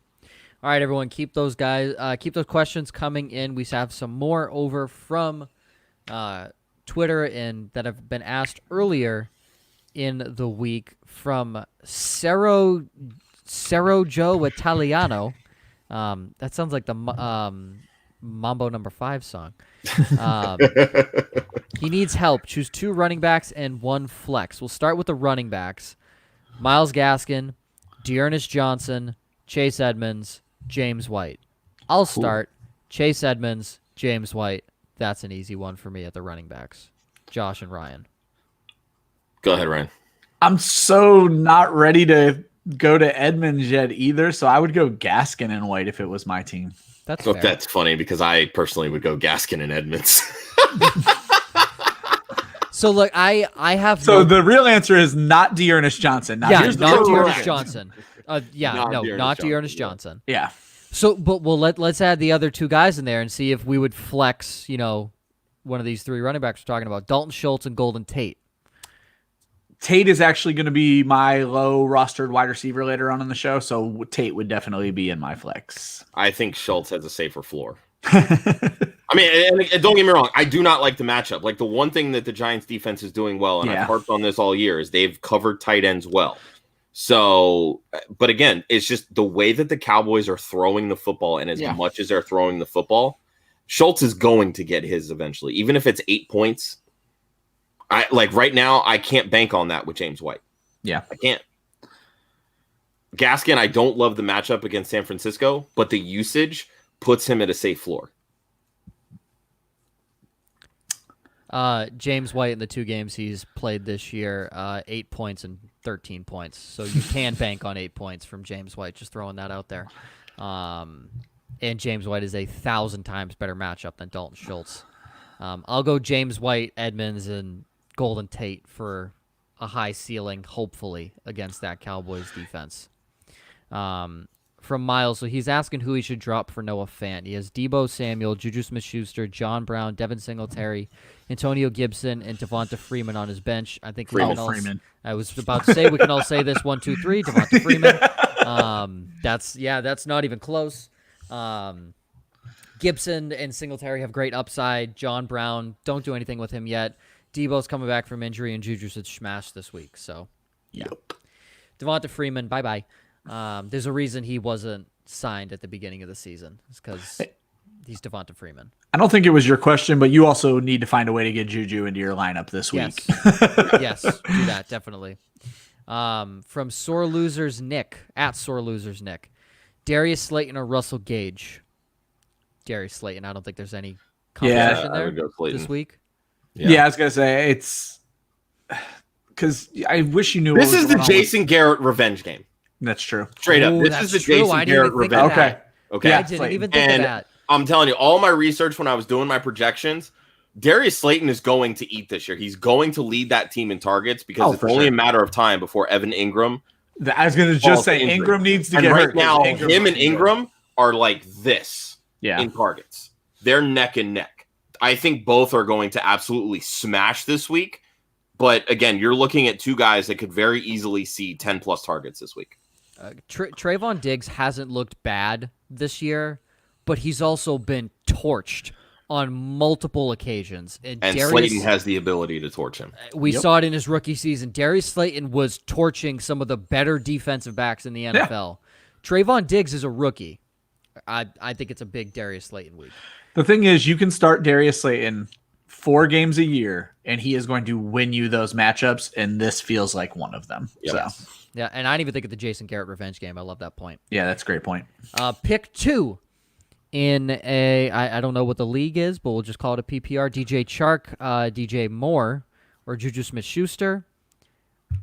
All right, everyone, keep those questions coming in. We have some more over from Twitter and that have been asked earlier in the week from Serro Joe Italiano. That sounds like the Mambo number 5 song. He needs help. Choose 2 running backs and 1 flex. We'll start with the running backs. Myles Gaskin, Dearness Johnson, Chase Edmonds, James White. I'll start. Chase Edmonds, James White. That's an easy one for me at the running backs. Josh and Ryan.
Go ahead, Ryan.
I'm so not ready to go to Edmonds yet either, so I would go Gaskin and White if it was my team.
That's fair.
That's funny because I personally would go Gaskin and Edmonds.
So look, I have
the real answer is not Dearness Johnson. Now, here's the
not
correct-
Dearness Johnson. Not Dearness Johnson.
Yeah.
So, but let's add the other 2 guys in there and see if we would flex, one of these 3 running backs we're talking about, Dalton Schultz and Golden Tate.
Tate is actually going to be my low rostered wide receiver later on in the show, so Tate would definitely be in my flex.
I think Schultz has a safer floor. I mean, and don't get me wrong, I do not like the matchup. Like the one thing that the Giants defense is doing well, and I've harped on this all year, is they've covered tight ends well. So, but again, it's just the way that the Cowboys are throwing the football, and as much as they're throwing the football, Schultz is going to get his eventually, even if it's 8 points. Right now, I can't bank on that with James White.
Yeah,
I can't. Gaskin, I don't love the matchup against San Francisco, but the usage puts him at a safe floor.
James White in the 2 games he's played this year, 8 points and 13 points. So you can bank on 8 points from James White. Just throwing that out there. And James White is 1,000 times better matchup than Dalton Schultz. I'll go James White, Edmonds, and Golden Tate for a high ceiling, hopefully, against that Cowboys defense. From Miles, so he's asking who he should drop for Noah Fant. He has Deebo Samuel, Juju Smith-Schuster, John Brown, Devin Singletary, Antonio Gibson, and Devonta Freeman on his bench. I think
Freeman.
I was about to say we can all say this 1, 2, 3. Devonta Freeman. That's not even close. Gibson and Singletary have great upside. John Brown, don't do anything with him yet. Deebo's coming back from injury, and Juju should smash this week. So, yeah. Devonta Freeman, bye-bye. There's a reason he wasn't signed at the beginning of the season. It's because He's Devonta Freeman.
I don't think it was your question, but you also need to find a way to get Juju into your lineup this week.
Yes, do that, definitely. From Sore Losers Nick, at Sore Losers Nick. Darius Slayton or Russell Gage? Darius Slayton. I don't think there's any competition
I
there
would go Slayton.
this week.
Yeah, I was going to say, it's because I wish you knew.
This
what was
is the
going on
Jason Garrett revenge game.
That's true.
Straight up.
Ooh,
This
that's
is the
true.
Jason
I didn't
Garrett
even think of
revenge.
that.
Okay.
Yeah,
I didn't
Slayton.
even think of
And
that.
I'm telling you, all my research when I was doing my projections, Darius Slayton is going to eat this year. He's going to lead that team in targets because it's
for
only
sure.
a matter of time before Evan Ingram.
I was going to
falls
just say
to injury.
Ingram needs to
And
get
right
hurt.
now,
Ingram's
him and
looking good.
Ingram are like this
Yeah.
in targets. They're neck and neck. I think both are going to absolutely smash this week. But again, you're looking at two guys that could very easily see 10 plus targets this week.
Trayvon Diggs hasn't looked bad this year, but he's also been torched on multiple occasions.
And
Darius,
Slayton has the ability to torch him.
we saw it in his rookie season. Darius Slayton was torching some of the better defensive backs in the NFL. Trayvon Diggs is a rookie. I think it's a big Darius Slayton week.
The thing is, you can start Darius Slayton 4 games a year, and he is going to win you those matchups, and this feels like one of them.
Yep.
So,
Yeah, and I didn't even think of the Jason Garrett revenge game. I love that point.
yeah, that's a great point.
Pick 2 in I don't know what the league is, but we'll just call it a PPR. DJ Chark, DJ Moore, or Juju Smith-Schuster.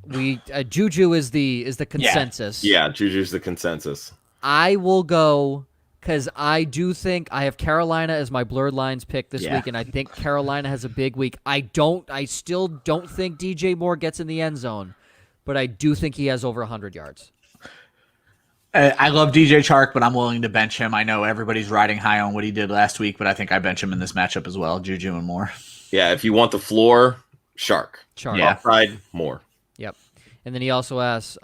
Juju is the consensus.
Yeah, Juju's the consensus.
I will go because I do think I have Carolina as my blurred lines pick this
Yeah.
week, and I think Carolina has a big week. I still don't think DJ Moore gets in the end zone, but I do think he has over 100 yards.
I love DJ Chark, but I'm willing to bench him. I know everybody's riding high on what he did last week, but I think I bench him in this matchup as well, Juju and Moore.
Yeah, if you want the floor, Shark.
Chark.
Yeah.
Upside, more.
Yep. And then he also asks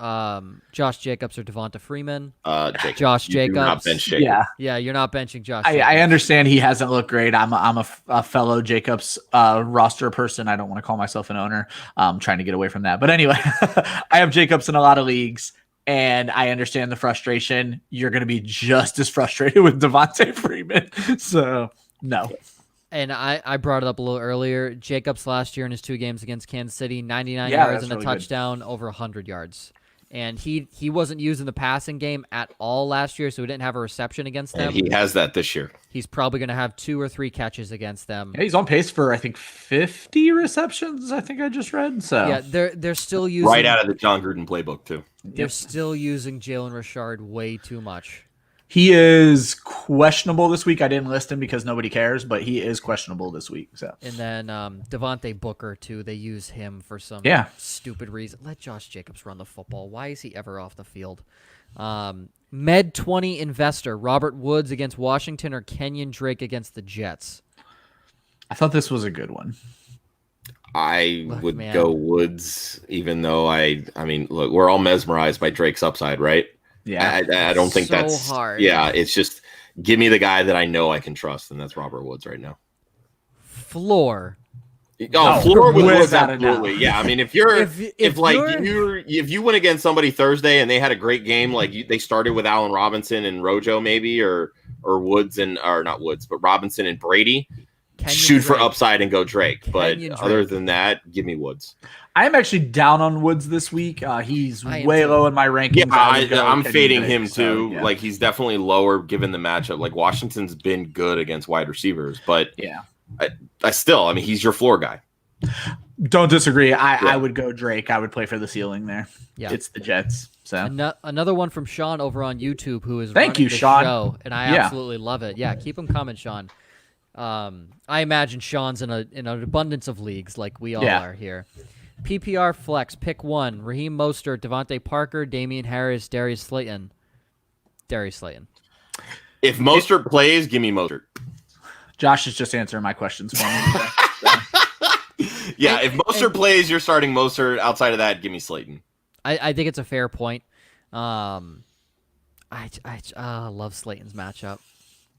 Josh Jacobs or Devonta Freeman.
Jacobs.
Josh
You do not
Jacobs.
bench Jacobs.
Yeah.
Yeah, you're not benching Josh
I
Jacobs.
understand he hasn't looked great. I'm a fellow Jacobs roster person. I don't want to call myself an owner. I'm trying to get away from that. But anyway, I have Jacobs in a lot of leagues, and I understand the frustration. You're going to be just as frustrated with Devonta Freeman. So, no.
And I brought it up a little earlier. Jacobs last year in his 2 games against Kansas City, 99
Yeah,
yards
that's
and a
really good.
touchdown, over 100 yards. And he wasn't used in the passing game at all last year, so he didn't have a reception against them.
And he has that this year.
He's probably going to have 2 or 3 catches against them.
Yeah, he's on pace for, I think, 50 receptions, I think I just read. So,
Yeah, they're still using
Right out of the John Gruden playbook, too.
They're still using Jalen Richard way too much.
he is questionable this week. I didn't list him because nobody cares, but he is questionable this week. So,
And then Devontae Booker, too. They use him for some stupid reason. Let Josh Jacobs run the football. Why is he ever off the field? Med20 investor, Robert Woods against Washington or Kenyon Drake against the Jets?
I thought this was a good one.
I
Look,
would
man.
go Woods, even though I mean, look, we're all mesmerized by Drake's upside, right?
Yeah.
I don't think
So
that's
hard.
Yeah, it's just give me the guy that I know I can trust, and that's Robert Woods right now.
Floor.
Oh, floor with Woods,
without a doubt.
absolutely. Yeah, I mean, if you're
If
like
you're-
if you went against somebody Thursday and they had a great game, like they started with Allen Robinson and Rojo maybe, or Woods and or not Woods, but Robinson and Brady,
Kenyon
shoot for
Drake.
upside and go Drake. But
Kenyon
other
Drake.
than that, give me Woods.
I'm actually down on Woods this week. He's
I am
way
too.
low in my rankings.
Yeah,
would go
I'm
Kenyon
fading
Drake,
him
so,
too.
yeah.
Like he's definitely lower given the matchup. Like Washington's been good against wide receivers, but
yeah.
I still, I mean, he's your floor guy.
Don't disagree.
Yeah.
I would go Drake. I would play for the ceiling there.
Yeah.
It's the Jets. So
Another one from Sean over on YouTube, who is
Thank
running
you,
the
Sean.
show, and I
Yeah.
absolutely love it. Yeah, keep him coming, Sean. I imagine Sean's in an abundance of leagues, like we all
Yeah.
are here. PPR flex, pick 1: Raheem Mostert, Devontae Parker, Damian Harris, Darius Slayton. Darius Slayton.
If Mostert plays, give me Mostert.
Josh is just answering my questions for me.
Yeah, if Mostert plays, you're starting Mostert. Outside of that, give me Slayton.
I think it's a fair point. I love Slayton's matchup,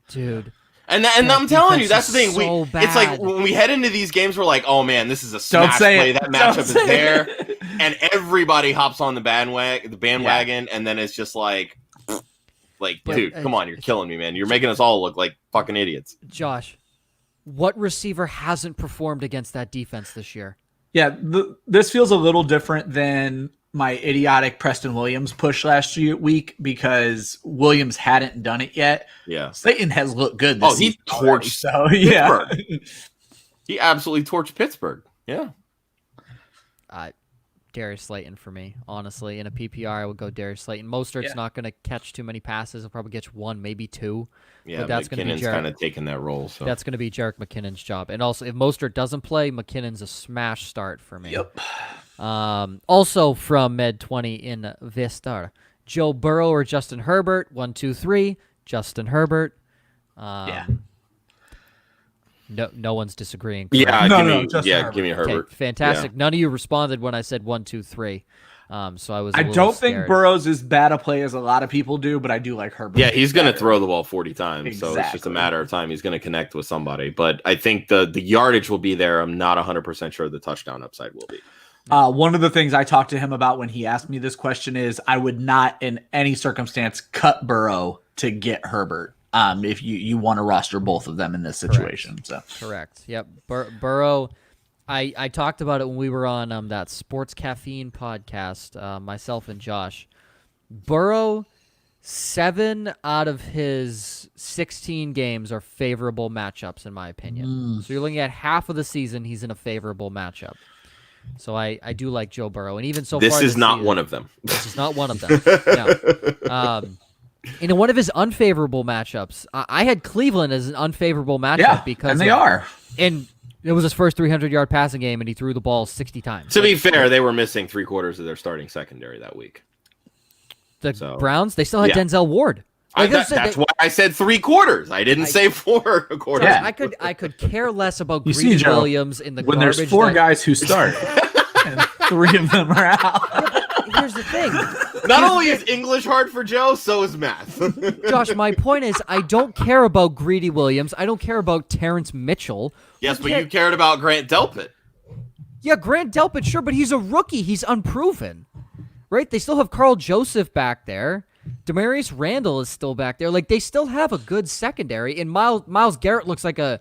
dude.
And
That
I'm telling you,
defense
that's the thing.
is so
It's like
bad.
when we head into these games, we're like, oh man, this is a
Don't
smash
say
play.
it.
That
Don't
matchup is
say
there,
it.
and everybody hops on the bandwagon, and then it's just like, Like,
But,
dude, come on, you're killing me, man. You're making us all look like fucking idiots.
Josh, what receiver hasn't performed against that defense this year?
Yeah, this feels a little different than my idiotic Preston Williams push last week because Williams hadn't done it yet.
Yeah.
Slayton has looked good this
he
season already,
torched
so yeah.
He absolutely torched Pittsburgh. Yeah.
Darius Slayton for me, honestly. In a PPR, I would go Darius Slayton. Mostert's not going to catch too many passes. He'll probably get one, maybe two.
Yeah,
but that's going to be
kind of taking that role. So
that's going to be Jerick McKinnon's job. And also, if Mostert doesn't play, McKinnon's a smash start for me.
Yep.
Also from Med 20 in Vistar, Joe Burrow or Justin Herbert? 1, 2, 3. Justin Herbert.
Yeah.
No one's disagreeing.
yeah,
correct?
give me Herbert.
Okay, fantastic. None of you responded when I said 1, 2, 3. So I was.
I don't think Burrow's as bad a play as a lot of people do, but I do like Herbert.
Yeah, he's going to throw the ball 40 times, so it's just a
Exactly.
matter of time. He's going to connect with somebody, but I think the yardage will be there. I'm not 100% sure the touchdown upside will be.
One of the things I talked to him about when he asked me this question is I would not in any circumstance cut Burrow to get Herbert. If you want to roster both of them in this situation.
Correct. Yep. Burrow. I talked about it when we were on that Sports Caffeine podcast, myself and Josh. Burrow, 7 out of his 16 games are favorable matchups, in my opinion. So you're looking at half of the season, he's in a favorable matchup. So I do like Joe Burrow. And even so
This
far,
is not
season,
one of them.
This is not one of them. No. In one of his unfavorable matchups, I had Cleveland as an unfavorable matchup because
and they are.
And it was his first 300-yard passing game, and he threw the ball 60 times.
To be fair, they were missing 3/4 of their starting secondary that week.
The Browns, they still had Denzel Ward.
That's why I said 3/4. I didn't say 4 quarters.
Yeah. I could care less about
You
Greedy
see, Joe,
Williams in the
when
garbage.
there's 4 guys who start and 3 of them are out.
Here's the thing.
Not only is English hard for Joe, so is math.
Josh, my point is I don't care about Greedy Williams. I don't care about Terrence Mitchell.
Yes, but you cared about Grant Delpit.
Yeah, Grant Delpit, sure, but he's a rookie. He's unproven. Right? They still have Carl Joseph back there. Demarius Randall is still back there. Like, they still have a good secondary. And Myles Garrett looks like I'm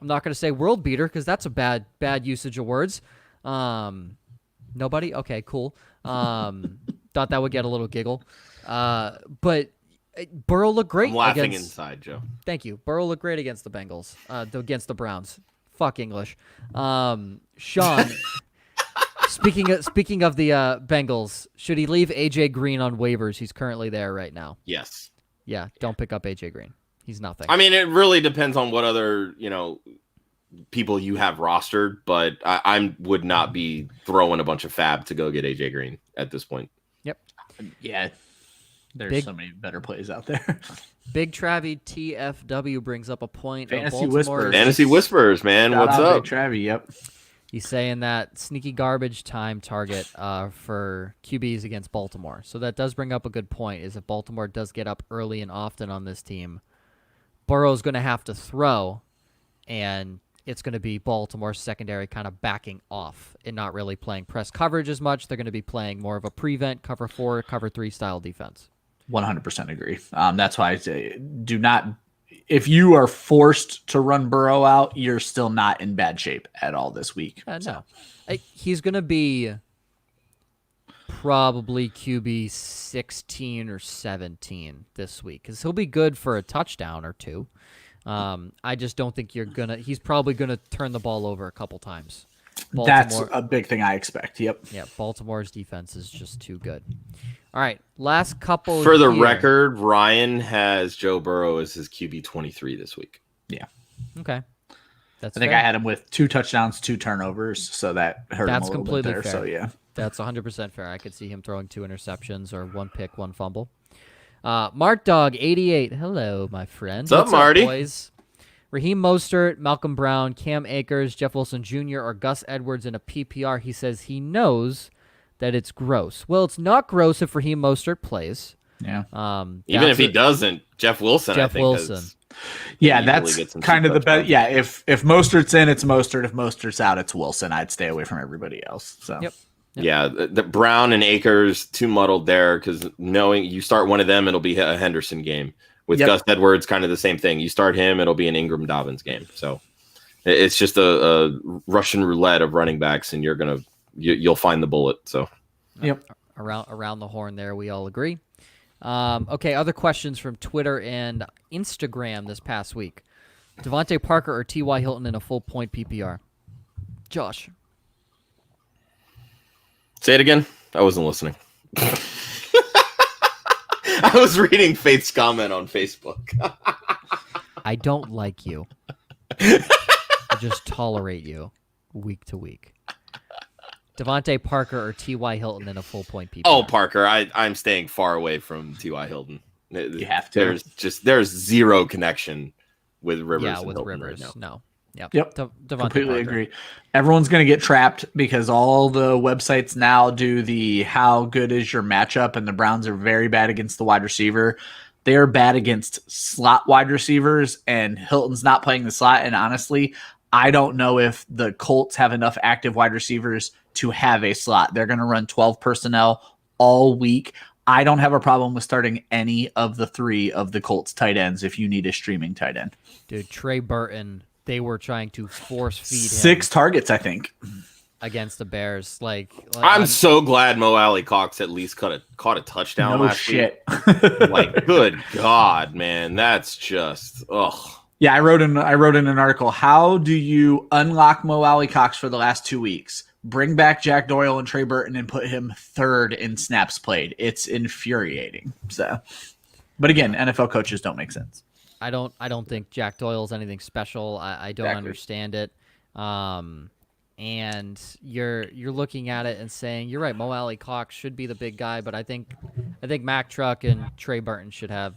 not going to say world beater because that's a bad usage of words. Nobody? Okay, cool. Thought that would get a little giggle. But Burrow looked great.
I'm laughing
against,
inside, Joe.
Thank you. Burrow looked great against the Bengals. Against the Browns. Fuck English. Sean, speaking of the Bengals, should he leave AJ Green on waivers? He's currently there right now.
Yes.
Yeah, don't pick up AJ Green. He's nothing.
I mean, it really depends on what other, people you have rostered, but I would not be throwing a bunch of fab to go get AJ Green at this point.
Yep.
Yeah. There's so many better plays out there.
Big Travie TFW brings up a point.
Fantasy Whispers.
Fantasy Whispers, man. What's up?
Big Travie, yep.
He's saying that sneaky garbage time target for QBs against Baltimore. So that does bring up a good point, is if Baltimore does get up early and often on this team, Burrow's going to have to throw, and it's going to be Baltimore's secondary kind of backing off and not really playing press coverage as much. They're going to be playing more of a prevent, cover 4, cover 3 style defense.
100% agree. That's why I say do not. If you are forced to run Burrow out, you're still not in bad shape at all this week.
No. He's going to be probably QB 16 or 17 this week because he'll be good for a touchdown or 2. I just don't think he's probably going to turn the ball over a couple times.
That's a big thing I expect. Yep.
Yeah, Baltimore's defense is just too good. All right, last couple.
For the record, Ryan has Joe Burrow as his QB 23 this week.
Yeah.
Okay.
I think I had him with 2 touchdowns, 2 turnovers, so that hurt him a little bit there.
Fair.
So yeah,
that's 100% fair. I could see him throwing 2 interceptions or 1 pick, 1 fumble. Mark Dog 88. Hello, my friend.
What's up, Marty?
Boys? Raheem Mostert, Malcolm Brown, Cam Akers, Jeff Wilson Jr., or Gus Edwards in a PPR. He says he knows that it's gross. Well, it's not gross if Raheem Mostert plays.
Yeah.
Even if he doesn't, Jeff Wilson.
Jeff
I think
Wilson.
Yeah, that's kind of the best. Yeah, if Mostert's in, it's Mostert. If Mostert's out, it's Wilson. I'd stay away from everybody else. So.
Yep.
Yeah, the Brown and Akers too muddled there because knowing you start one of them, it'll be a Henderson game. With
Yep.
Gus Edwards, kind of the same thing. You start him, it'll be an Ingram Dobbins game. So it's just a Russian roulette of running backs, and you'll find the bullet. So
Yep.
Around the horn there, we all agree. Okay, other questions from Twitter and Instagram this past week. Devontae Parker or T.Y. Hilton in a full point PPR? Josh.
Say it again. I wasn't listening. I was reading Faith's comment on Facebook.
I don't like you. I just tolerate you week to week. Devontae Parker or T.Y. Hilton in a full point PPR?
Oh, Parker, I'm staying far away from T.Y. Hilton.
You have to.
There's zero connection with Rivers.
Yeah,
and
with
Hilton
Rivers.
right now.
No. Yep.
Yep.
Devontae
Completely
Parker.
agree. Everyone's going to get trapped because all the websites now do the how good is your matchup, and the Browns are very bad against the wide receiver. They're bad against slot wide receivers, and Hilton's not playing the slot. And honestly, I don't know if the Colts have enough active wide receivers to have a slot. They're going to run 12 personnel all week. I don't have a problem with starting any of the 3 of the Colts tight ends if you need a streaming tight end.
Dude, Trey Burton, they were trying to force feed him
6 targets, I think.
against the Bears.
I'm so glad Mo Alley Cox at least caught a touchdown
No
last
shit.
week. Like, good God, man, that's just
Yeah, I wrote in an article. How do you unlock Mo Alley Cox for the last 2 weeks? Bring back Jack Doyle and Trey Burton and put him 3rd in snaps played. It's infuriating. So, but again, NFL coaches don't make sense.
I don't think Jack Doyle's anything special. I don't
Exactly.
understand it. And you're looking at it and saying you're right. Mo Alley Cox should be the big guy, but I think Mac Truck and Trey Burton should have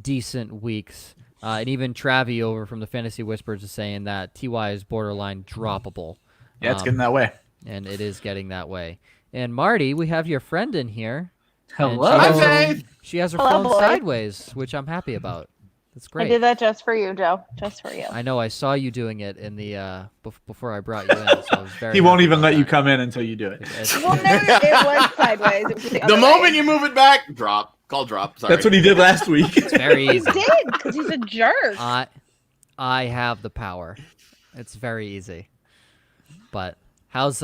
decent weeks. And even Travi over from the Fantasy Whispers is saying that Ty is borderline droppable.
Yeah, it's getting that way.
And it is getting that way. And Marty, we have your friend in here. and
Hello.
She has,
Hi,
her,
Faith.
she has her
Hello,
phone
boy.
sideways, which I'm happy about. That's
I
great.
did that just for you, Joe. Just for you.
I know. I saw you doing it in the before I brought you in. So I was very.
He won't
happy
even
about
let you
that.
come in until you do it.
It's-
Well, no, it was sideways. It was the
the
other
moment
way.
you move it back, drop. Call drop. Sorry.
That's what he did last week.
It's very
He
easy.
did, because he's a jerk.
I have the power. It's very easy. But how's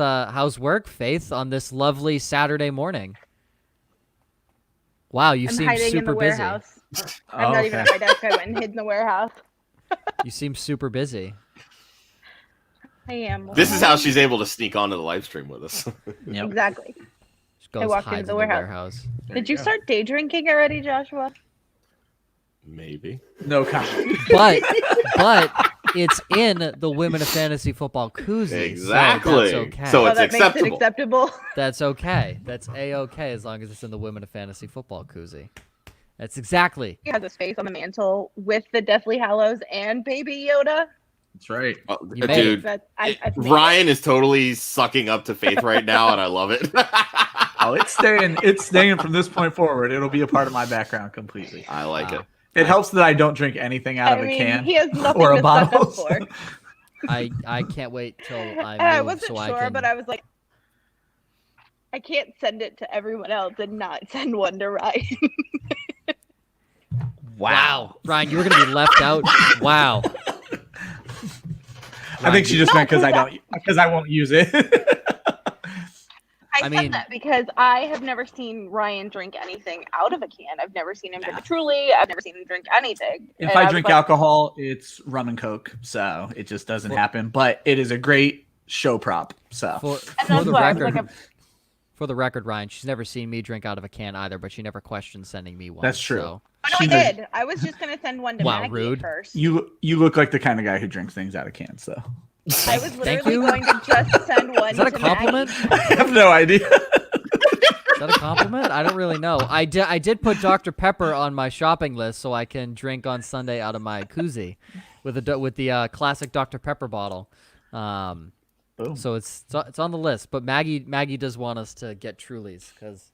work, Faith, on this lovely Saturday morning? Wow, you
I'm
seem
hiding in
super
the
busy.
warehouse. I'm not even at my desk. I went and hid in the warehouse.
You seem super busy.
I am.
This is how she's able to sneak onto the live stream with us.
Yep.
Exactly.
Just goes
walked
hides
into the
in
warehouse. Did you start day drinking already, Joshua?
Maybe.
No comment.
But it's in the Women of Fantasy Football koozie.
Exactly.
So that's okay.
So
Oh,
it's
that makes it
acceptable.
acceptable.
That's okay. That's a-okay as long as it's in the Women of Fantasy Football koozie. That's exactly.
He has his face on the mantle with the Deathly Hallows and Baby Yoda.
That's right.
You made
Dude,
I made
Ryan is totally sucking up to Faith right now, and I love it.
Oh, it's staying from this point forward. It'll be a part of my background completely.
I like
Wow.
it.
It helps that I don't drink anything out of a can
he has nothing
or
to
a
suck
bottle.
up for.
I can't wait till I
I
move
wasn't
so
sure,
I can.
but I was like, I can't send it to everyone else and not send one to Ryan.
Wow, Ryan, you were gonna be left out. Wow.
I think she just meant because I won't use it.
I
I
said
mean-
that because I have never seen Ryan drink anything out of a can. I've never seen him drink a Truly. I've never seen him drink anything.
If
And
I
was
drink
like,
alcohol, it's rum and coke, so it just doesn't happen. But it is a great show prop. So
For,
and
for
that's
the
why I was
record,
like,
for the record, Ryan, she's never seen me drink out of a can either, but she never questioned sending me one.
That's true.
So.
oh, no, I
She did.
did. I was just gonna send one to
Wow,
Maggie
rude.
first.
you look like the kind of guy who drinks things out of cans. So
I was
Thank
literally
you.
going to just send one.
Is that a
to
compliment?
Maggie.
I have no idea.
Is that a compliment? I don't really know. I did put Dr. Pepper on my shopping list so I can drink on Sunday out of my koozie with the classic Dr. Pepper bottle.
Boom.
So it's on the list. But Maggie does want us to get Trulies because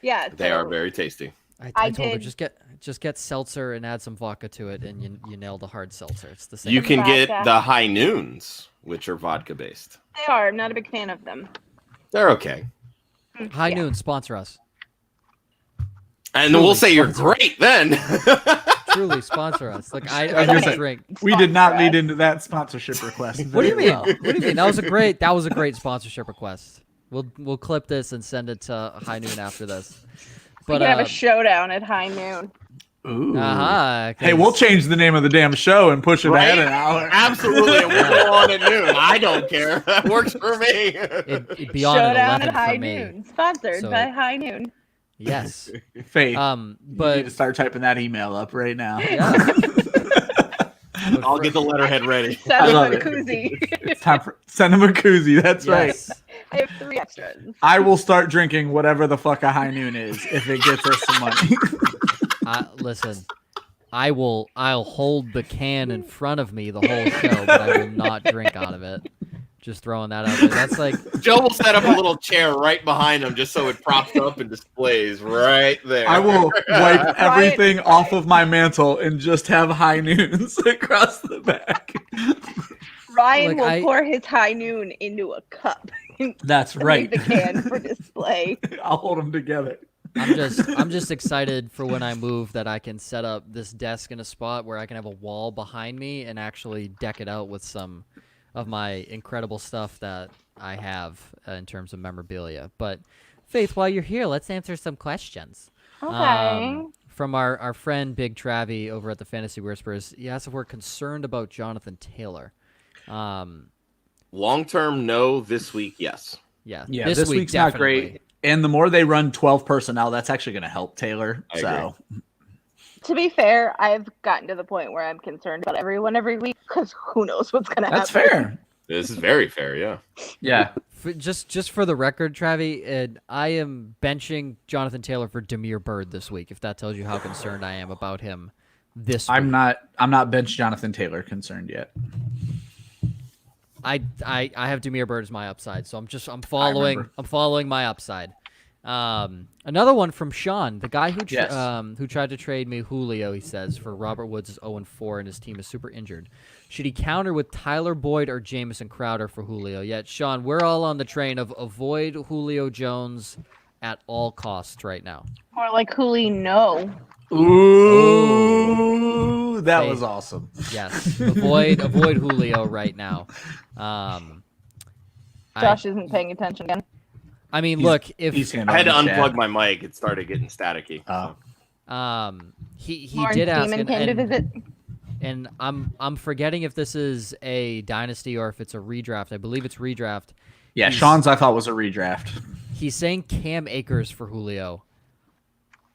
Yeah,
They are
so
very tasty.
I
I
told her
did.
just get seltzer and add some vodka to it, and you nail the hard seltzer. It's the same.
You can get
Vodka.
the high noons, which are vodka based.
they are. I'm not a big fan of them.
They're okay.
High
Yeah.
Noon, sponsor us.
And then we'll
Truly
say you're
sponsor.
great then.
Truly sponsor us. Like I
was
don't
gonna say,
drink.
We did not
Sponsor
lead
us.
into that sponsorship request.
What do you
very
mean?
well.
What do you mean? That was a great sponsorship request. We'll clip this and send it to High Noon after this.
We
But
can have a showdown at high noon.
Ooh.
Hey,
Hey, we'll change the name of the damn show and push it
Right?
ahead an hour.
Absolutely. And we'll go on at noon. I don't care. That works for me.
It'd be on at
Showdown
11
at high
for me.
noon. Sponsored
So-
by High Noon.
Yes.
Faith, you need
But
to start typing that email up right now.
yeah. But
I'll
for-
get the letterhead ready.
Send
I
them
love
a
it.
koozie.
It's time for send him a koozie. That's right.
yes.
I have 3 extras.
I will start drinking whatever the fuck a high noon is if it gets us some money.
Listen, I'll hold the can in front of me the whole show, but I will not drink out of it. Just throwing that out there. That's like
Joe will set up a little chair right behind him just so it props up and displays right there.
I will wipe everything off of my mantle and just have high noons across the back.
Ryan
Like,
will pour his high noon into a cup.
That's
Leave
right.
the can for display.
I'll hold them together.
I'm just excited for when I move that I can set up this desk in a spot where I can have a wall behind me and actually deck it out with some of my incredible stuff that I have in terms of memorabilia. But Faith, while you're here, let's answer some questions.
Okay.
From our friend Big Travie over at the Fantasy Whispers, he asked if we're concerned about Jonathan Taylor.
Long term, no. This week, yes.
Yeah,
Yeah,
this
this
week
week's not
definitely.
great. And the more they run 12 personnel, that's actually going to help Taylor.
I
So
To be fair, I've gotten to the point where I'm concerned about everyone every week because who knows what's going to happen.
that's fair.
This is very fair, yeah.
Yeah.
Just for the record, Travi, I am benching Jonathan Taylor for Demir Bird this week. If that tells you how concerned I am about him this week.
I'm not bench Jonathan Taylor concerned yet.
I have Demir Bird as my upside, so I'm following my upside. Another one from Sean, the guy who tried to trade me Julio. He says for Robert Woods is 0-4 and his team is super injured. Should he counter with Tyler Boyd or Jamison Crowder for Julio? Yet Sean, we're all on the train of avoid Julio Jones at all costs right now.
Or like Hooli, no.
Ooh, that
Hey.
was awesome.
Yes, avoid Julio right now.
Josh isn't paying attention again.
I mean,
He's-
look, if
He's
I had to
handling the
unplug
chat.
my mic. It started getting staticky.
Oh.
he
Lawrence
did ask,
Demon came to visit.
and I'm forgetting if this is a dynasty or if it's a redraft. I believe it's redraft.
Yeah,
He's-
Sean's I thought was a redraft.
He's saying Cam Akers for Julio.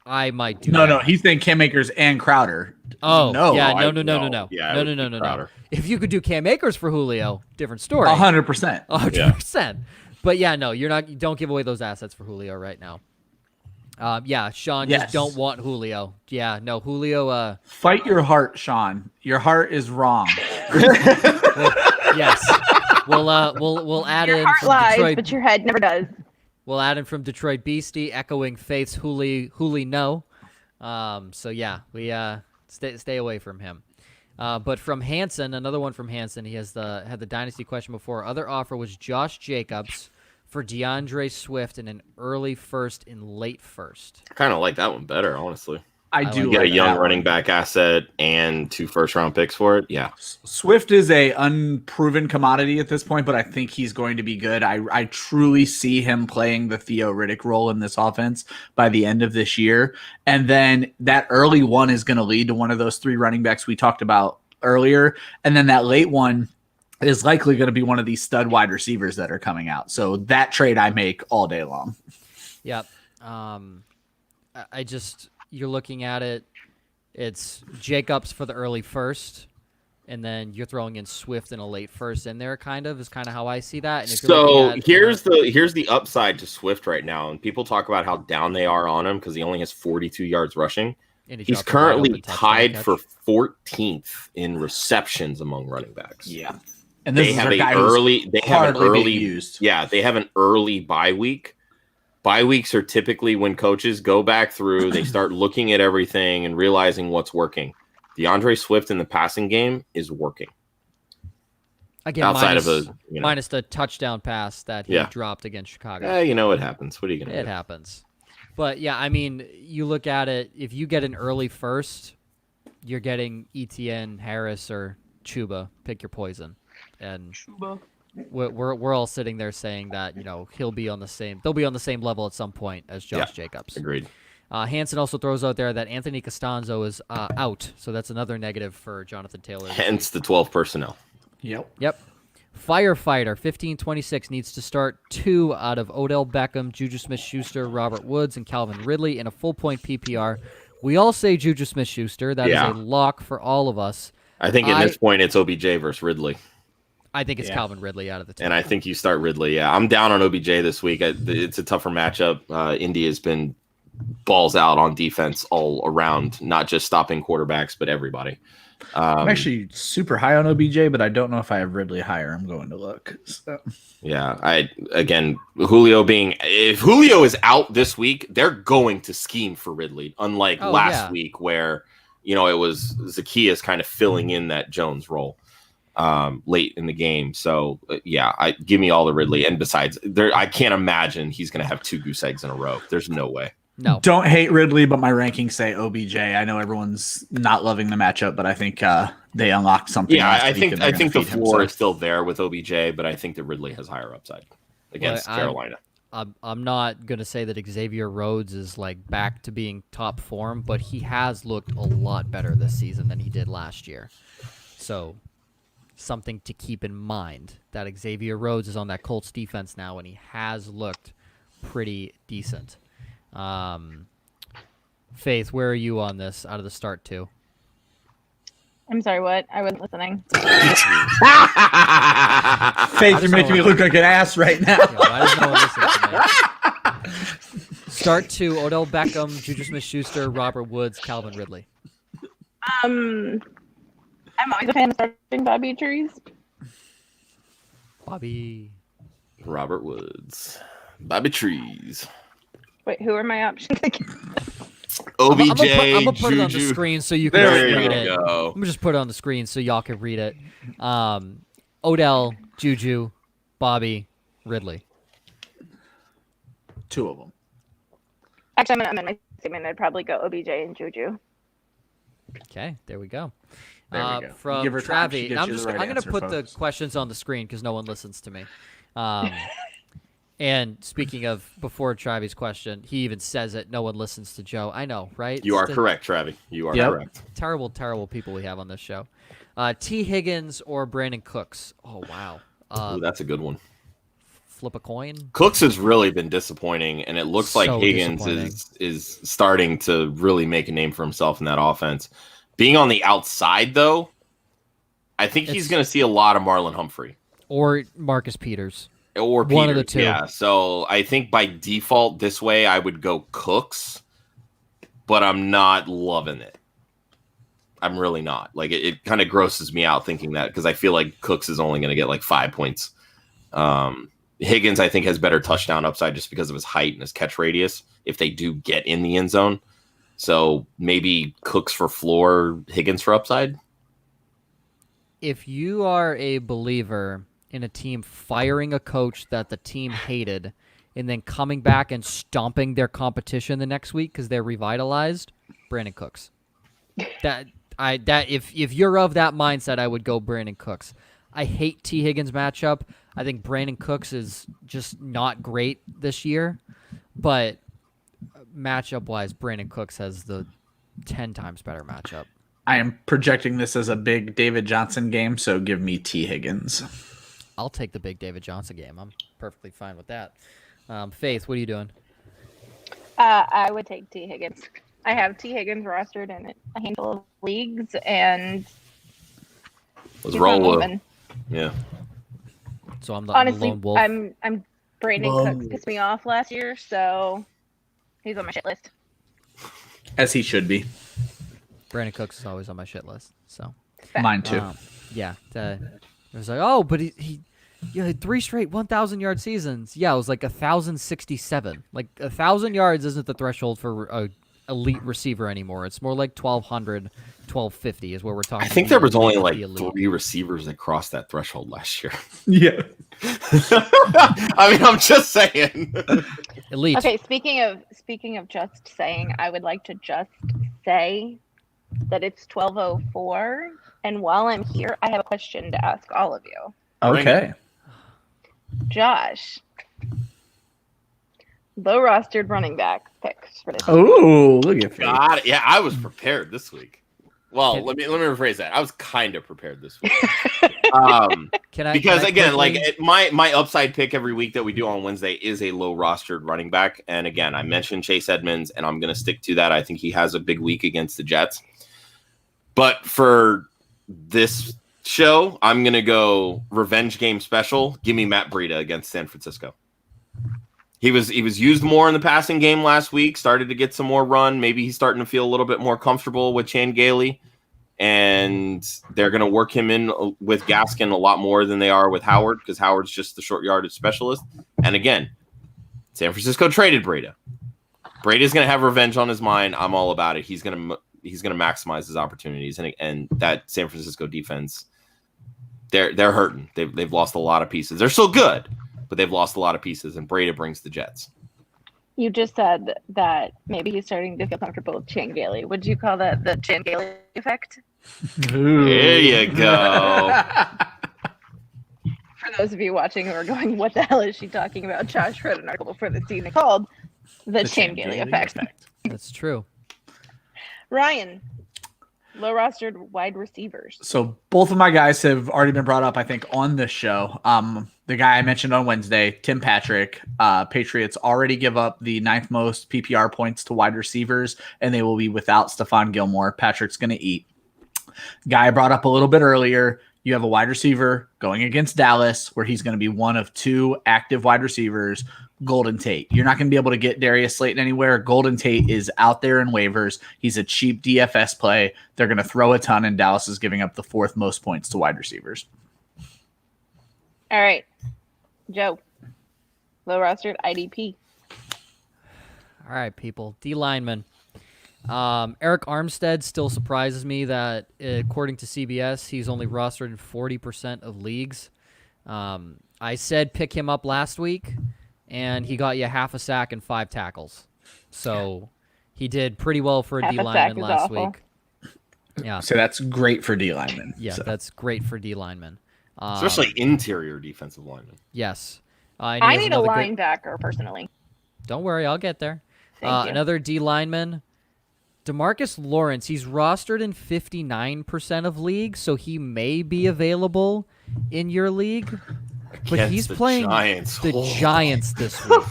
I might do.
No,
that.
no, he's saying Cam Akers and Crowder.
Oh,
no,
yeah,
I-
no.
Yeah, I
no,
would
no, no,
keep
no.
Crowder.
If you could do Cam Akers for Julio, different story.
100%.
100%. But yeah, no, you're not. You don't give away those assets for Julio right now. Yeah, Sean,
Yes.
just don't want Julio. Yeah, no, Julio.
Fight your heart, Sean. Your heart is wrong.
Yes, we'll add
Your
in
heart
from
lies,
Detroit.
but your head never does.
We'll add in from Detroit Beastie, echoing Faith's Hooli no. So yeah, we stay away from him. But from Hanson, another one from Hanson, he had the dynasty question before. Other offer was Josh Jacobs for DeAndre Swift and an early first and late first.
I kind of like that one better, honestly.
I
like
do
You get a
like
young
that
running
one.
back asset and 2 first-round picks for it. Yeah.
Swift is a unproven commodity at this point, but I think he's going to be good. I truly see him playing the Theo Riddick role in this offense by the end of this year. And then that early one is going to lead to one of those 3 running backs we talked about earlier. And then that late one is likely going to be one of these stud wide receivers that are coming out. So that trade I make all day long.
Yep. I just you're looking at it. It's Jacobs for the early first, and then you're throwing in Swift in a late first in there. Kind of how I see that. And if you're
So
looking at,
here's the upside to Swift right now, and people talk about how down they are on him because he only has 42 yards rushing.
and he
He's
dropped a wide
currently
open touchdown
tied
catch.
for 14th in receptions among running backs.
Yeah. And this
They
is
have
a
a
guy who's
early. They have an
hardly being
early.
used.
Yeah, they have an early bye week. Bye weeks are typically when coaches go back through, they start looking at everything and realizing what's working. DeAndre Swift in the passing game is working.
Again,
outside
minus,
of a
minus the touchdown pass that he
Yeah.
dropped against Chicago.
you know what happens. What are you gonna
It
do?
happens. But yeah, I mean, you look at it. If you get an early first, you're getting ETN, Harris, or Chuba. Pick your poison. And we're all sitting there saying that they'll be on the same level at some point as Josh Jacobs.
Agreed.
Hansen also throws out there that Anthony Costanzo is out, so that's another negative for Jonathan Taylor.
Hence the 12 personnel.
Yep. Firefighter 1526 needs to start 2 out of Odell Beckham, Juju Smith-Schuster, Robert Woods, and Calvin Ridley in a full-point PPR. We all say Juju Smith-Schuster. That is a lock for all of us.
I think at this point it's OBJ versus Ridley.
I think it's Calvin Ridley out of the two.
And I think you start Ridley. Yeah, I'm down on OBJ this week. It's a tougher matchup. Indy has been balls out on defense all around, not just stopping quarterbacks, but everybody.
I'm actually super high on OBJ, but I don't know if I have Ridley higher. I'm going to look. So.
Yeah, if Julio is out this week, they're going to scheme for Ridley, unlike last week where it was Zacchaeus kind of filling in that Jones role late in the game. So give me all the Ridley. And besides, I can't imagine he's going to have 2 goose eggs in a row. There's no way.
No.
Don't hate Ridley, but my rankings say OBJ. I know everyone's not loving the matchup, but I think they unlocked something.
Yeah, I think the floor is still there with OBJ, but I think that Ridley has higher upside against Carolina.
I'm not going to say that Xavier Rhodes is back to being top form, but he has looked a lot better this season than he did last year. So something to keep in mind that Xavier Rhodes is on that Colts defense now, and he has looked pretty decent. Faith, where are you on this out of the start 2?
I'm sorry, what? I wasn't listening.
Faith, you're making me look like an ass right now.
Why does no one listen to me? Start 2, Odell Beckham, Juju Smith-Schuster, Robert Woods, Calvin Ridley.
I'm always a fan of starting Bobby Trees.
Robert Woods. Bobby Trees.
Wait, who are my options again?
OBJ,
I'm gonna put it on the
Juju.
screen so you can read it. I'm gonna just put it on the screen so y'all can read it. Odell, Juju, Bobby, Ridley.
2 of them.
Actually, I'm gonna amend my statement. I'd probably go OBJ and Juju.
Okay, there we go.
There we go.
From
Give her time, she
Travi,
gets
and
you the right
I'm gonna
answer,
put
folks.
the questions on the screen because no one listens to me. And speaking of before Travi's question, he even says it. No one listens to Joe. I know, right?
You are
It's the
correct, Travi. You are correct.
Terrible, terrible people we have on this show. T. Higgins or Brandon Cooks? Oh wow.
Ooh, that's a good one.
Flip a coin.
Cooks has really been disappointing, and it looks like
So
Higgins
disappointing.
is starting to really make a name for himself in that offense. Being on the outside, though, I think he's
It's-
going to see a lot of Marlon Humphrey.
Or Marcus Peters.
Or
One of the
Peters,
two.
Yeah, so I think by default this way I would go Cooks, but I'm not loving it. I'm really not. It kind of grosses me out thinking that because I feel like Cooks is only going to get 5 points. Higgins, I think, has better touchdown upside just because of his height and his catch radius if they do get in the end zone. So maybe Cooks for floor, Higgins for upside.
If you are a believer in a team firing a coach that the team hated and then coming back and stomping their competition the next week because they're revitalized, Brandon Cooks. If you're of that mindset, I would go Brandon Cooks. I hate T. Higgins matchup. I think Brandon Cooks is just not great this year, but matchup-wise, Brandon Cooks has the 10 times better matchup.
I am projecting this as a big David Johnson game, so give me T. Higgins.
I'll take the big David Johnson game. I'm perfectly fine with that. Faith, what are you doing?
I would take T. Higgins. I have T. Higgins rostered in a handful of leagues, and
Let's
he's
roll.
not moving.
Yeah.
So I'm the
Honestly,
lone wolf.
I'm Brandon Cooks pissed me off last year, so he's on my shit list.
As he should be.
Brandon Cooks is always on my shit list. So
Mine too.
yeah, it was like, oh, but he had 3 straight 1,000-yard seasons. Yeah, it was 1,067. 1,000 yards isn't the threshold for a elite receiver anymore. It's more like 1,200, 1,250 is what we're talking.
I think there was only like
the elite.
3 receivers that crossed that threshold last year.
Yeah.
I mean, I'm just saying.
Elite.
Okay, speaking of just saying, I would like to just say that it's 12:04, and while I'm here, I have a question to ask all of you.
Okay.
Josh, low rostered running back picks for this.
Oh, look at me.
God, yeah, I was prepared this week. Well, let me rephrase that. I was kind of prepared this week.
Can I?
Because
can I
again,
quickly-
my upside pick every week that we do on Wednesday is a low rostered running back. And again, I mentioned Chase Edmonds, and I'm going to stick to that. I think he has a big week against the Jets. But for this show, I'm going to go revenge game special. Give me Matt Breida against San Francisco. He was used more in the passing game last week, started to get some more run. Maybe he's starting to feel a little bit more comfortable with Chan Gailey. And they're going to work him in with Gaskin a lot more than they are with Howard, because Howard's just the short yardage specialist. And again, San Francisco traded Breida. Breida's going to have revenge on his mind. I'm all about it. He's going to maximize his opportunities, and that San Francisco defense, they're hurting. They've lost a lot of pieces. They're still good, but they've lost a lot of pieces, and Breida brings the Jets.
You just said that maybe he's starting to feel comfortable with Chan Gailey. Would you call that the Chan Gailey effect?
There you go.
For those of you watching who are going, what the hell is she talking about? Josh read an article before the season called The Chan Gailey Effect.
That's true.
Ryan, low rostered wide receivers.
So both of my guys have already been brought up, I think, on this show. The guy I mentioned on Wednesday, Tim Patrick, Patriots already give up the 9th most PPR points to wide receivers, and they will be without Stephon Gilmore. Patrick's going to eat. Guy I brought up a little bit earlier, you have a wide receiver going against Dallas, where he's going to be one of 2 active wide receivers, Golden Tate. You're not going to be able to get Darius Slayton anywhere. Golden Tate is out there in waivers. He's a cheap DFS play. They're going to throw a ton, and Dallas is giving up the 4th most points to wide receivers.
All right. Joe, low rostered IDP.
All right, people. D lineman. Eric Armstead still surprises me that, according to CBS, he's only rostered in 40% of leagues. I said pick him up last week, and he got you half a sack and 5 tackles. So he did pretty well for a
Half
D
a
lineman
sack is
last
awful.
week. Yeah,
So that's great for D linemen.
yeah,
So.
that's great for D linemen.
Especially interior defensive linemen.
Yes. And he
I
has
need a
another good-
linebacker personally.
Don't worry, I'll get there.
Thank you.
Another D lineman, DeMarcus Lawrence. He's rostered in 59% of leagues, so he may be available in your league. But
Against
he's
the
playing
Giants.
the
Oh.
Giants this week.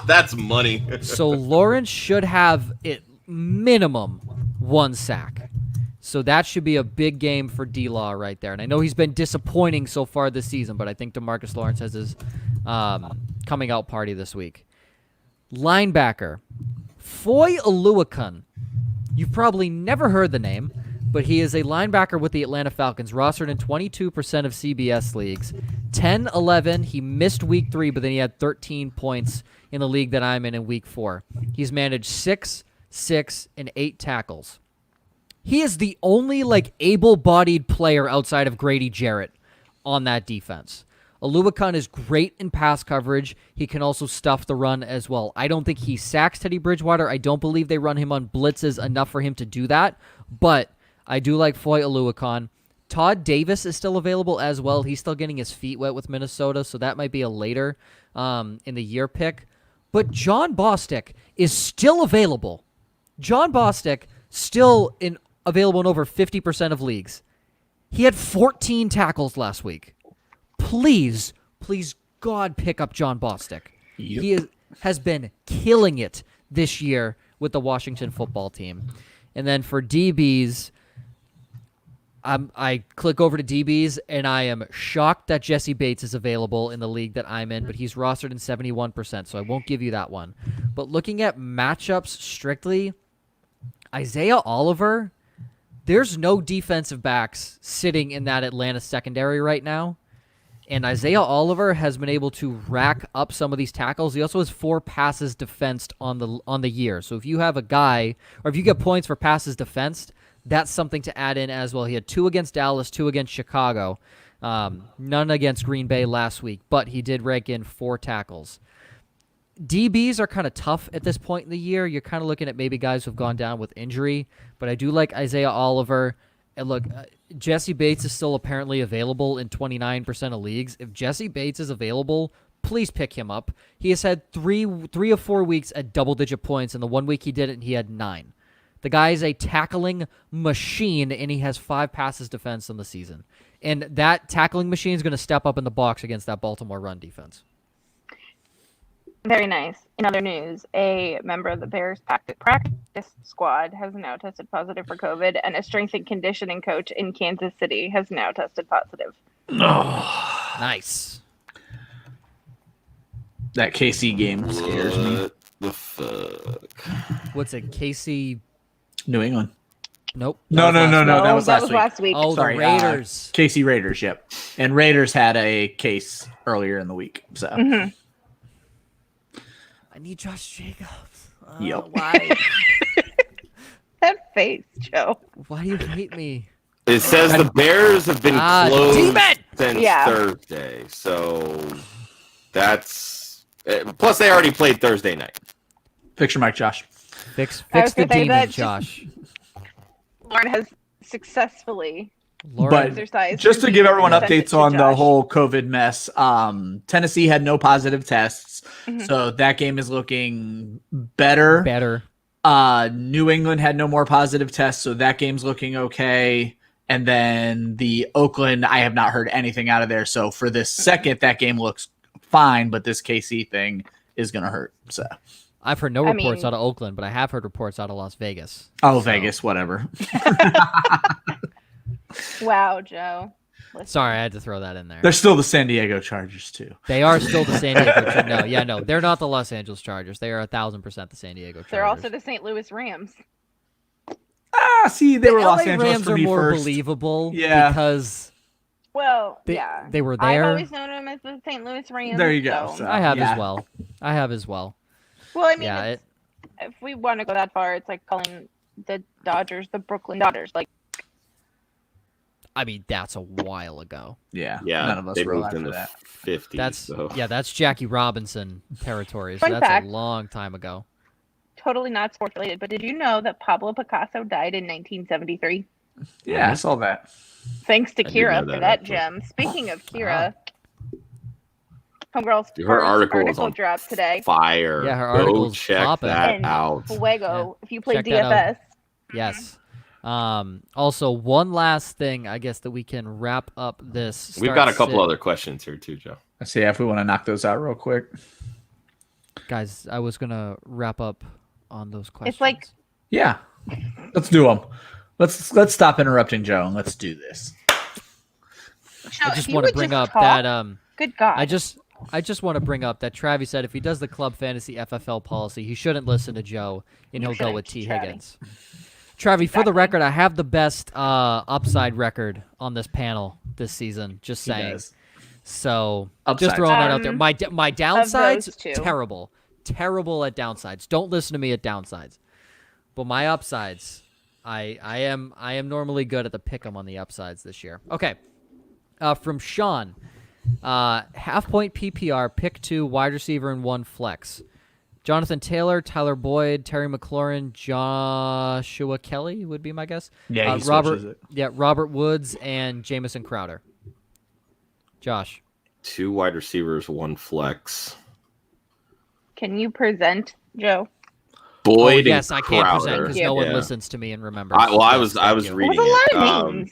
That's money.
So Lawrence should have at minimum 1 sack. So that should be a big game for D-Law right there. And I know he's been disappointing so far this season, but I think DeMarcus Lawrence has his coming out party this week. Linebacker, Foy Oluokun. You've probably never heard the name, but he is a linebacker with the Atlanta Falcons, rostered in 22% of CBS leagues. 10-11. He missed week 3, but then he had 13 points in the league that I'm in week 4. He's managed 6, 6, and 8 tackles. He is the only able-bodied player outside of Grady Jarrett on that defense. Oluokun is great in pass coverage. He can also stuff the run as well. I don't think he sacks Teddy Bridgewater. I don't believe they run him on blitzes enough for him to do that, but I do like Foy Oluokun. Todd Davis is still available as well. He's still getting his feet wet with Minnesota, so that might be a later in the year pick. But John Bostic is still available. John Bostic still available in over 50% of leagues. He had 14 tackles last week. Please, God, pick up John Bostic.
Yep.
He has been killing it this year with the Washington football team. And then for DBs, I click over to DBs, and I am shocked that Jesse Bates is available in the league that I'm in, but he's rostered in 71%, so I won't give you that one. But looking at matchups strictly, Isaiah Oliver, there's no defensive backs sitting in that Atlanta secondary right now. And Isaiah Oliver has been able to rack up some of these tackles. He also has 4 passes defensed on the year. So if you have a guy, or if you get points for passes defensed, that's something to add in as well. He had 2 against Dallas, 2 against Chicago, none against Green Bay last week, but he did rank in 4 tackles. DBs are kind of tough at this point in the year. You're kind of looking at maybe guys who've gone down with injury, but I do like Isaiah Oliver. And look, Jesse Bates is still apparently available in 29% of leagues. If Jesse Bates is available, please pick him up. He has had 3 or 4 weeks at double-digit points, and the 1 week he did it, and he had 9. The guy is a tackling machine, and he has 5 passes defense in the season. And that tackling machine is going to step up in the box against that Baltimore run defense.
Very nice. In other news, a member of the Bears practice squad has now tested positive for COVID, and a strength and conditioning coach in Kansas City has now tested positive.
Oh,
Nice.
that KC game scares me.
What the fuck?
What's it, Casey?
New England.
Nope.
No,
That was last week.
that was last
week.
Oh,
Sorry,
the Raiders.
KC Raiders, yep. And Raiders had a case earlier in the week. So
Mhm.
I need Josh Jacobs.
Yep.
Why?
That face, Joe.
Why do you hate me?
It says the Bears have been closed
demon!
since
Yeah.
Thursday, so that's plus they already played Thursday night.
picture Mike Josh.
Fix
I was
the
gonna say
demon,
that
Josh.
Lauren has successfully
Lauren,
But
exercised.
just to give everyone updates on the
Josh.
whole COVID mess, Tennessee had no positive tests,
Mhm.
so that game is looking better.
better.
New England had no more positive tests, so that game's looking okay. And then the Oakland, I have not heard anything out of there. So for this second, that game looks fine, but this KC thing is going to hurt. So,
I've heard no
I
reports
mean-
out of Oakland, but I have heard reports out of Las Vegas.
oh,
So-
Vegas, whatever.
Wow, Joe. Listen.
Sorry, I had to throw that in there.
They're still the San Diego Chargers too.
They are still the San Diego. No, they're not the Los Angeles Chargers. They are 1,000% the San Diego Chargers.
They're also the St. Louis Rams.
See, they were
The
Los
LA
Angeles
Rams
for
are
me
more
first.
believable
Yeah.
because
Well,
they,
yeah.
they were
I've
there.
always known them as the St. Louis Rams.
There you go.
so-
So,
I have
yeah.
as well. I have as well.
Well, I mean,
Yeah,
it's- if we want to go that far, it's like calling the Dodgers the Brooklyn Dodgers. Like,
I mean, that's a while ago.
Yeah,
Yeah,
none of us
they
were
moved
alive
in
for
the
that.
50s.
That's
so.
that's Jackie Robinson territory. So
Fun
that's
fact.
a long time ago.
totally not sports related, but did you know that Pablo Picasso died in 1973?
Yeah, I saw that.
Thanks to
I did
Kira
know
for
that,
that
actually.
gem. Speaking of Kira, Homegirl's
Dude, her
first
article was on
dropped today.
Fire.
Yeah, her
Go
article's
check
popping.
that
And
out.
Fuego, if you play
Check that out.
DFS.
Yes. Also, one last thing, I guess, that we can wrap up this.
We've got a couple other questions here too, Joe.
Let's see if we want to knock those out real quick.
Guys, I was gonna wrap up on those questions.
It's like-
Yeah, let's do them. Let's stop interrupting Joe and let's do this.
Joe,
I
if
just
you
want to
would
bring
just
up
talk-
that
Good God.
I just want to bring up that Travis said if he does the club fantasy FFL policy, he shouldn't listen to Joe and
You
he'll go
shouldn't,
with T.
Travi.
Higgins. Travi, for the
Exactly.
record, I have the best upside record on this panel this season. Just
He
saying.
does.
So
Upsides.
just throwing that out there.
Um,
My downsides,
those two.
terrible. Terrible at downsides. Don't listen to me at downsides. But my upsides, I am normally good at the pick 'em on the upsides this year. Okay. From Sean. Half point PPR, pick 2, wide receiver, and 1 flex. Jonathan Taylor, Tyler Boyd, Terry McLaurin, Joshua Kelly would be my guess.
Yeah, he switches
Robert.
it.
Yeah, Robert Woods and Jamison Crowder. Josh.
2 wide receivers, 1 flex.
Can you present, Joe?
Boyd
yes,
and
I can't present
Crowder.
because no one
Yeah.
listens to me and remembers.
I
Yes,
was
thank you.
It
reading
was a lot
it.
of names.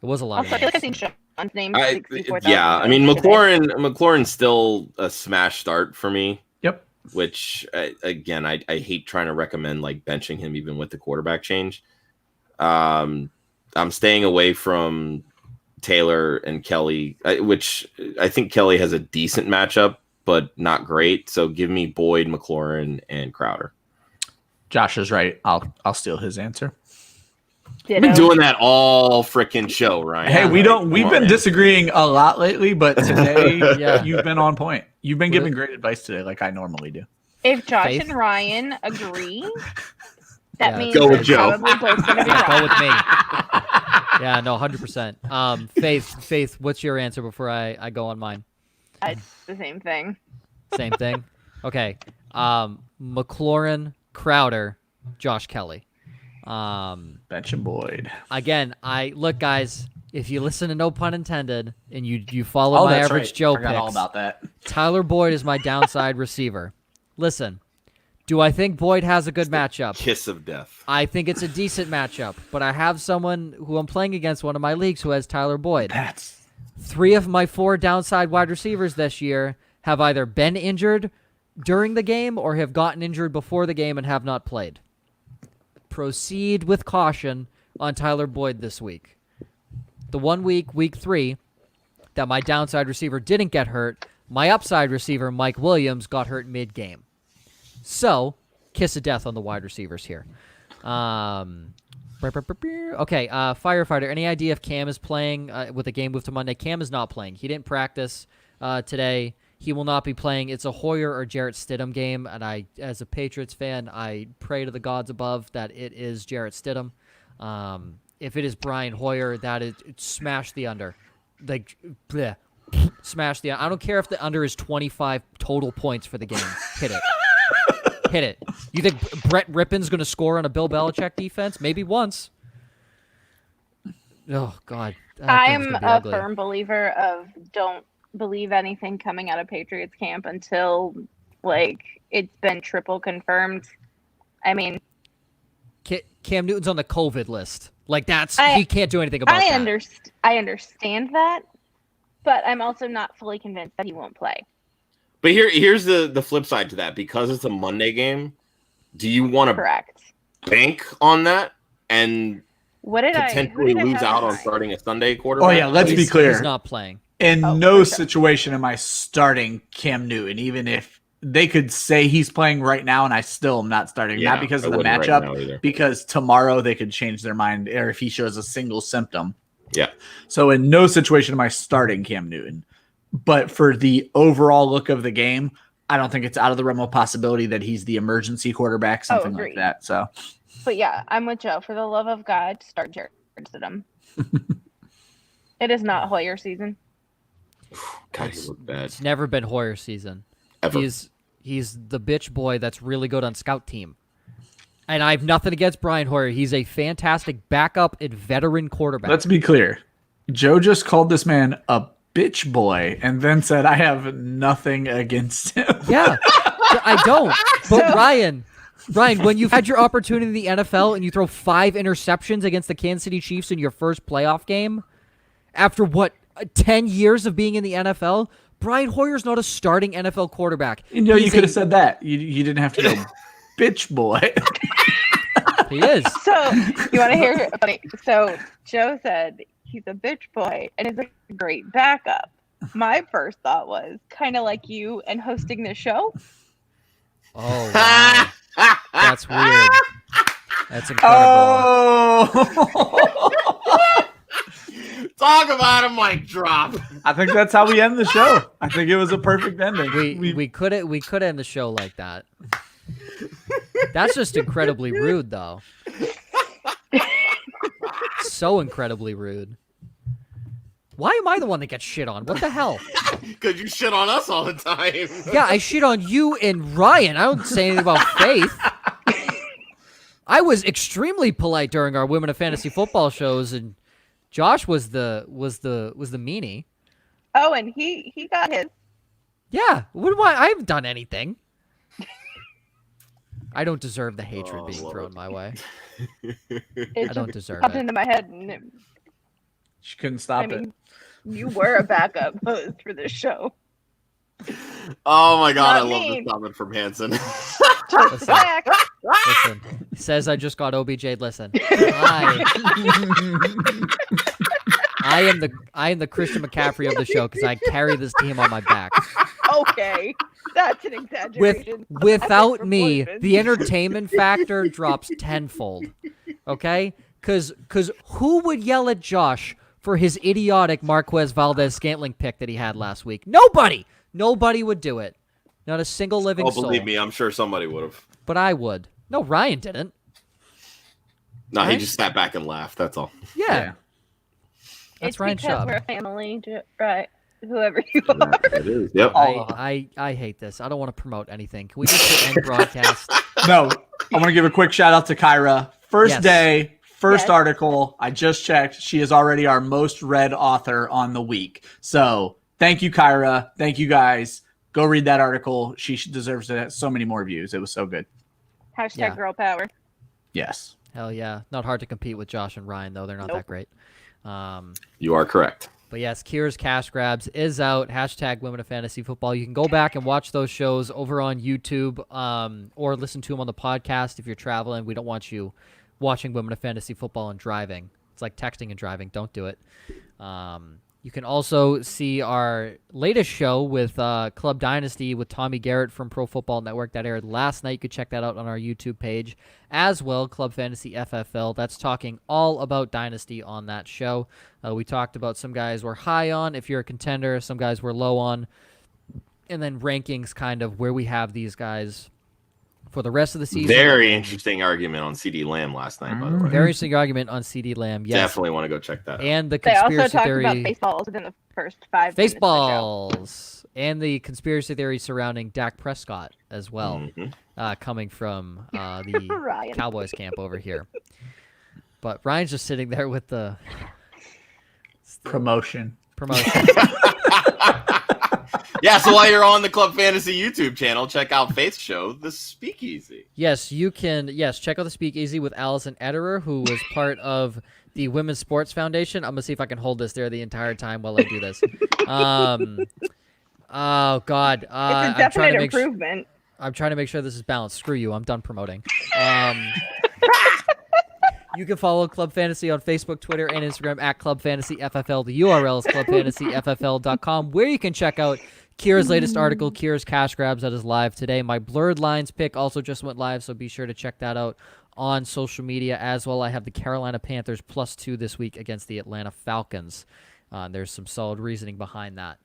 It was a lot
Also, I
of
feel like I've
names.
seen Sean's name.
I
64,000
yeah, I mean
times today.
McLaurin's still a smash start for me.
Yep.
Which again, I hate trying to recommend like benching him even with the quarterback change. I'm staying away from Taylor and Kelly, which I think Kelly has a decent matchup, but not great. So give me Boyd, McLaurin, and Crowder.
Josh is right. I'll steal his answer.
We've been
Ditto.
doing that all freaking show, right?
Hey, we don't.
Come
We've
on,
been
man.
disagreeing a lot lately, but today
Yeah.
you've been on point. You've been
What
giving
it-
great advice today, like I normally do.
If Josh
Faith?
and Ryan agree, that
Yeah,
means
Go with
we're
Joe.
probably both going to be
Yeah, go
wrong.
with me. Yeah, no, 100%. Faith, what's your answer before I go on mine?
It's the same thing.
Same thing. Okay. McLaurin, Crowder, Josh Kelly.
Bench and Boyd.
Again, look, guys. If you listen to No Pun Intended and you follow
Oh,
my
that's
average
right.
Joe
Forgot all
picks,
about that.
Tyler Boyd is my downside receiver. Listen, do I think Boyd has a good matchup?
Kiss of death.
I think it's a decent matchup, but I have someone who I'm playing against one of my leagues who has Tyler Boyd.
That's
3 of my 4 downside wide receivers this year have either been injured during the game or have gotten injured before the game and have not played. Proceed with caution on Tyler Boyd this week. The 1 week, week 3, that my downside receiver didn't get hurt, my upside receiver, Mike Williams, got hurt mid-game. So, kiss of death on the wide receivers here. Okay, Firefighter, any idea if Cam is playing with a game moved to Monday? Cam is not playing. He didn't practice today. He will not be playing. It's a Hoyer or Jarrett Stidham game, and I, as a Patriots fan, I pray to the gods above that it is Jarrett Stidham. If it is Brian Hoyer, that is smash the under. Like, bleh, smash the. I don't care if the under is 25 total points for the game. Hit it. Hit it. You think Brett Rippon's going to score on a Bill Belichick defense? Maybe once. Oh, God. That game's
I'm
gonna be
a
ugly.
firm believer of don't believe anything coming out of Patriots camp until it's been triple confirmed. I mean,
Cam Newton's on the COVID list. Like,
I-
he can't do anything about
I
that.
I understand that, but I'm also not fully convinced that he won't play.
But here's the flip side to that. Because it's a Monday game, do you want to
Correct.
bank on that and
What did
potentially
who did I
lose
have
out
in
on
mind?
starting a Sunday quarterback?
Oh, yeah, let's be
He's
clear.
not playing.
In
Oh,
no
okay.
situation am I starting Cam Newton, even if they could say he's playing right now and I still am not starting.
Yeah,
not because
I
of the
wouldn't right
matchup,
now either.
because tomorrow they could change their mind or if he shows a single symptom.
Yeah.
So in no situation am I starting Cam Newton. But for the overall look of the game, I don't think it's out of the realm of possibility that he's the emergency quarterback, something like
agreed.
that. So
But yeah, I'm with Joe. For the love of God, start Jared Stidham. It is not Hoyer season.
God, he looked bad.
It's never been Hoyer season.
Ever.
He's the bitch boy that's really good on scout team. And I have nothing against Brian Hoyer. He's a fantastic backup and veteran quarterback.
let's be clear. Joe just called this man a bitch boy and then said, I have nothing against him.
Yeah, I don't. But Ryan, when you've had your opportunity in the NFL and you throw 5 interceptions against the Kansas City Chiefs in your first playoff game, after 10 years of being in the NFL, Brian Hoyer's not a starting NFL quarterback.
You know, you
He's
could
a-
have said that. You didn't have to go bitch boy.
He is.
So you want to hear funny? So Joe said he's a bitch boy and is a great backup. My first thought was kind of like you and hosting the show.
Oh, wow. That's weird. That's incredible.
Oh,
Talk about a mic drop.
I think that's how we end the show. I think it was a perfect ending.
We could end the show like that. That's just incredibly rude, though. So incredibly rude. Why am I the one that gets shit on? What the hell?
Because you shit on us all the time.
Yeah, I shit on you and Ryan. I don't say anything about Faith. I was extremely polite during our Women of Fantasy Football shows, and Josh was the meanie.
Oh, and he got his.
Yeah, what do I haven't done anything. I don't deserve the hatred
Oh,
being
love
thrown
it.
my way.
It
I don't
just
deserve
popped
it.
into my head, and
She couldn't stop
I
it.
mean, you were a backup host for this show.
Oh my god,
Not
I love
me.
this comment from Hanson.
Listen,
Back.
listen. Says I just got OBJ. Listen, I am the Christian McCaffrey of the show because I carry this team on my back.
Okay, that's an exaggeration.
Without me,
Proportions.
the entertainment factor drops tenfold. Okay? Because who would yell at Josh for his idiotic Marquez Valdez-Scantling pick that he had last week? Nobody. Nobody would do it. Not a single living soul.
Believe me, I'm sure somebody would have.
But I would. No, Ryan didn't.
No, he
Right?
just sat back and laughed. That's all.
Yeah. That's
It's
Ryan
because
Schaub.
we're a family, right? Whoever you are.
It is. Yep.
I hate this. I don't want to promote anything. Can we just hit end broadcast?
No, I want to give a quick shout out to Kyra. First
Yes.
day, first
Yes.
article. I just checked. She is already our most read author on the week. So thank you, Kyra. Thank you, guys. Go read that article. She deserves so many more views. It was so good.
Hashtag
Yeah.
girl power.
Yes.
Hell yeah. Not hard to compete with Josh and Ryan, though. They're not
Nope.
that great.
You are correct.
But yes, Kira's Cash Grabs is out. Hashtag Women of Fantasy Football. You can go back and watch those shows over on YouTube or listen to them on the podcast if you're traveling. We don't want you watching Women of Fantasy Football and driving. It's like texting and driving. Don't do it. You can also see our latest show with Club Dynasty with Tommy Garrett from Pro Football Network that aired last night. You could check that out on our YouTube page as well, Club Fantasy FFL. That's talking all about Dynasty on that show. We talked about some guys we're high on if you're a contender, some guys we're low on, and then rankings kind of where we have these guys for the rest of the season.
Very interesting argument on CD Lamb last night, by the way.
Very interesting argument on CD Lamb. Yes.
Definitely want to go check that out.
And the
They also
conspiracy
talked
theory.
about baseballs within the first 5 minutes of the show.
Baseballs and the conspiracy theory surrounding Dak Prescott as well, coming from the
Ryan.
Cowboys camp over here. But Ryan's just sitting there with the
Promotion.
promotion.
Yeah, so while you're on the Club Fantasy YouTube channel, check out Faith's show, The Speakeasy.
Yes, you can. Yes, check out the Speakeasy with Allison Ederer, who was part of the Women's Sports Foundation. I'm gonna see if I can hold this there the entire time while I do this. Oh God,
It's a
I'm trying
definite
to make sure.
improvement.
I'm trying to make sure this is balanced. Screw you. I'm done promoting. You can follow Club Fantasy on Facebook, Twitter, and Instagram at Club Fantasy FFL. The URL is clubfantasyffl.com, where you can check out Kira's latest article, Kira's Cash Grabs, that is live today. My Blurred Lines pick also just went live, so be sure to check that out on social media as well. I have the Carolina Panthers +2 this week against the Atlanta Falcons. There's some solid reasoning behind that.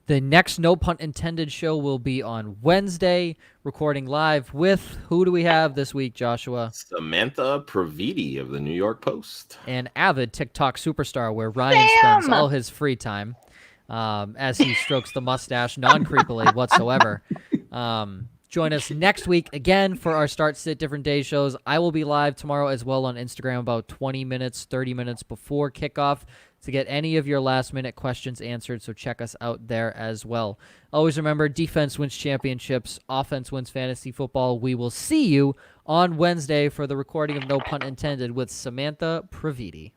The next No Punt Intended show will be on Wednesday, recording live with, who do we have this week, Joshua?
Samantha Praviti of the New York Post.
An avid TikTok superstar where Ryan spends all his free time as he strokes the mustache non-creepily whatsoever. Join us next week again for our Start Sit Different Day shows. I will be live tomorrow as well on Instagram about 20 minutes, 30 minutes before kickoff to get any of your last-minute questions answered, so check us out there as well. Always remember, defense wins championships, offense wins fantasy football. We will see you on Wednesday for the recording of No Punt Intended with Samantha Praviti.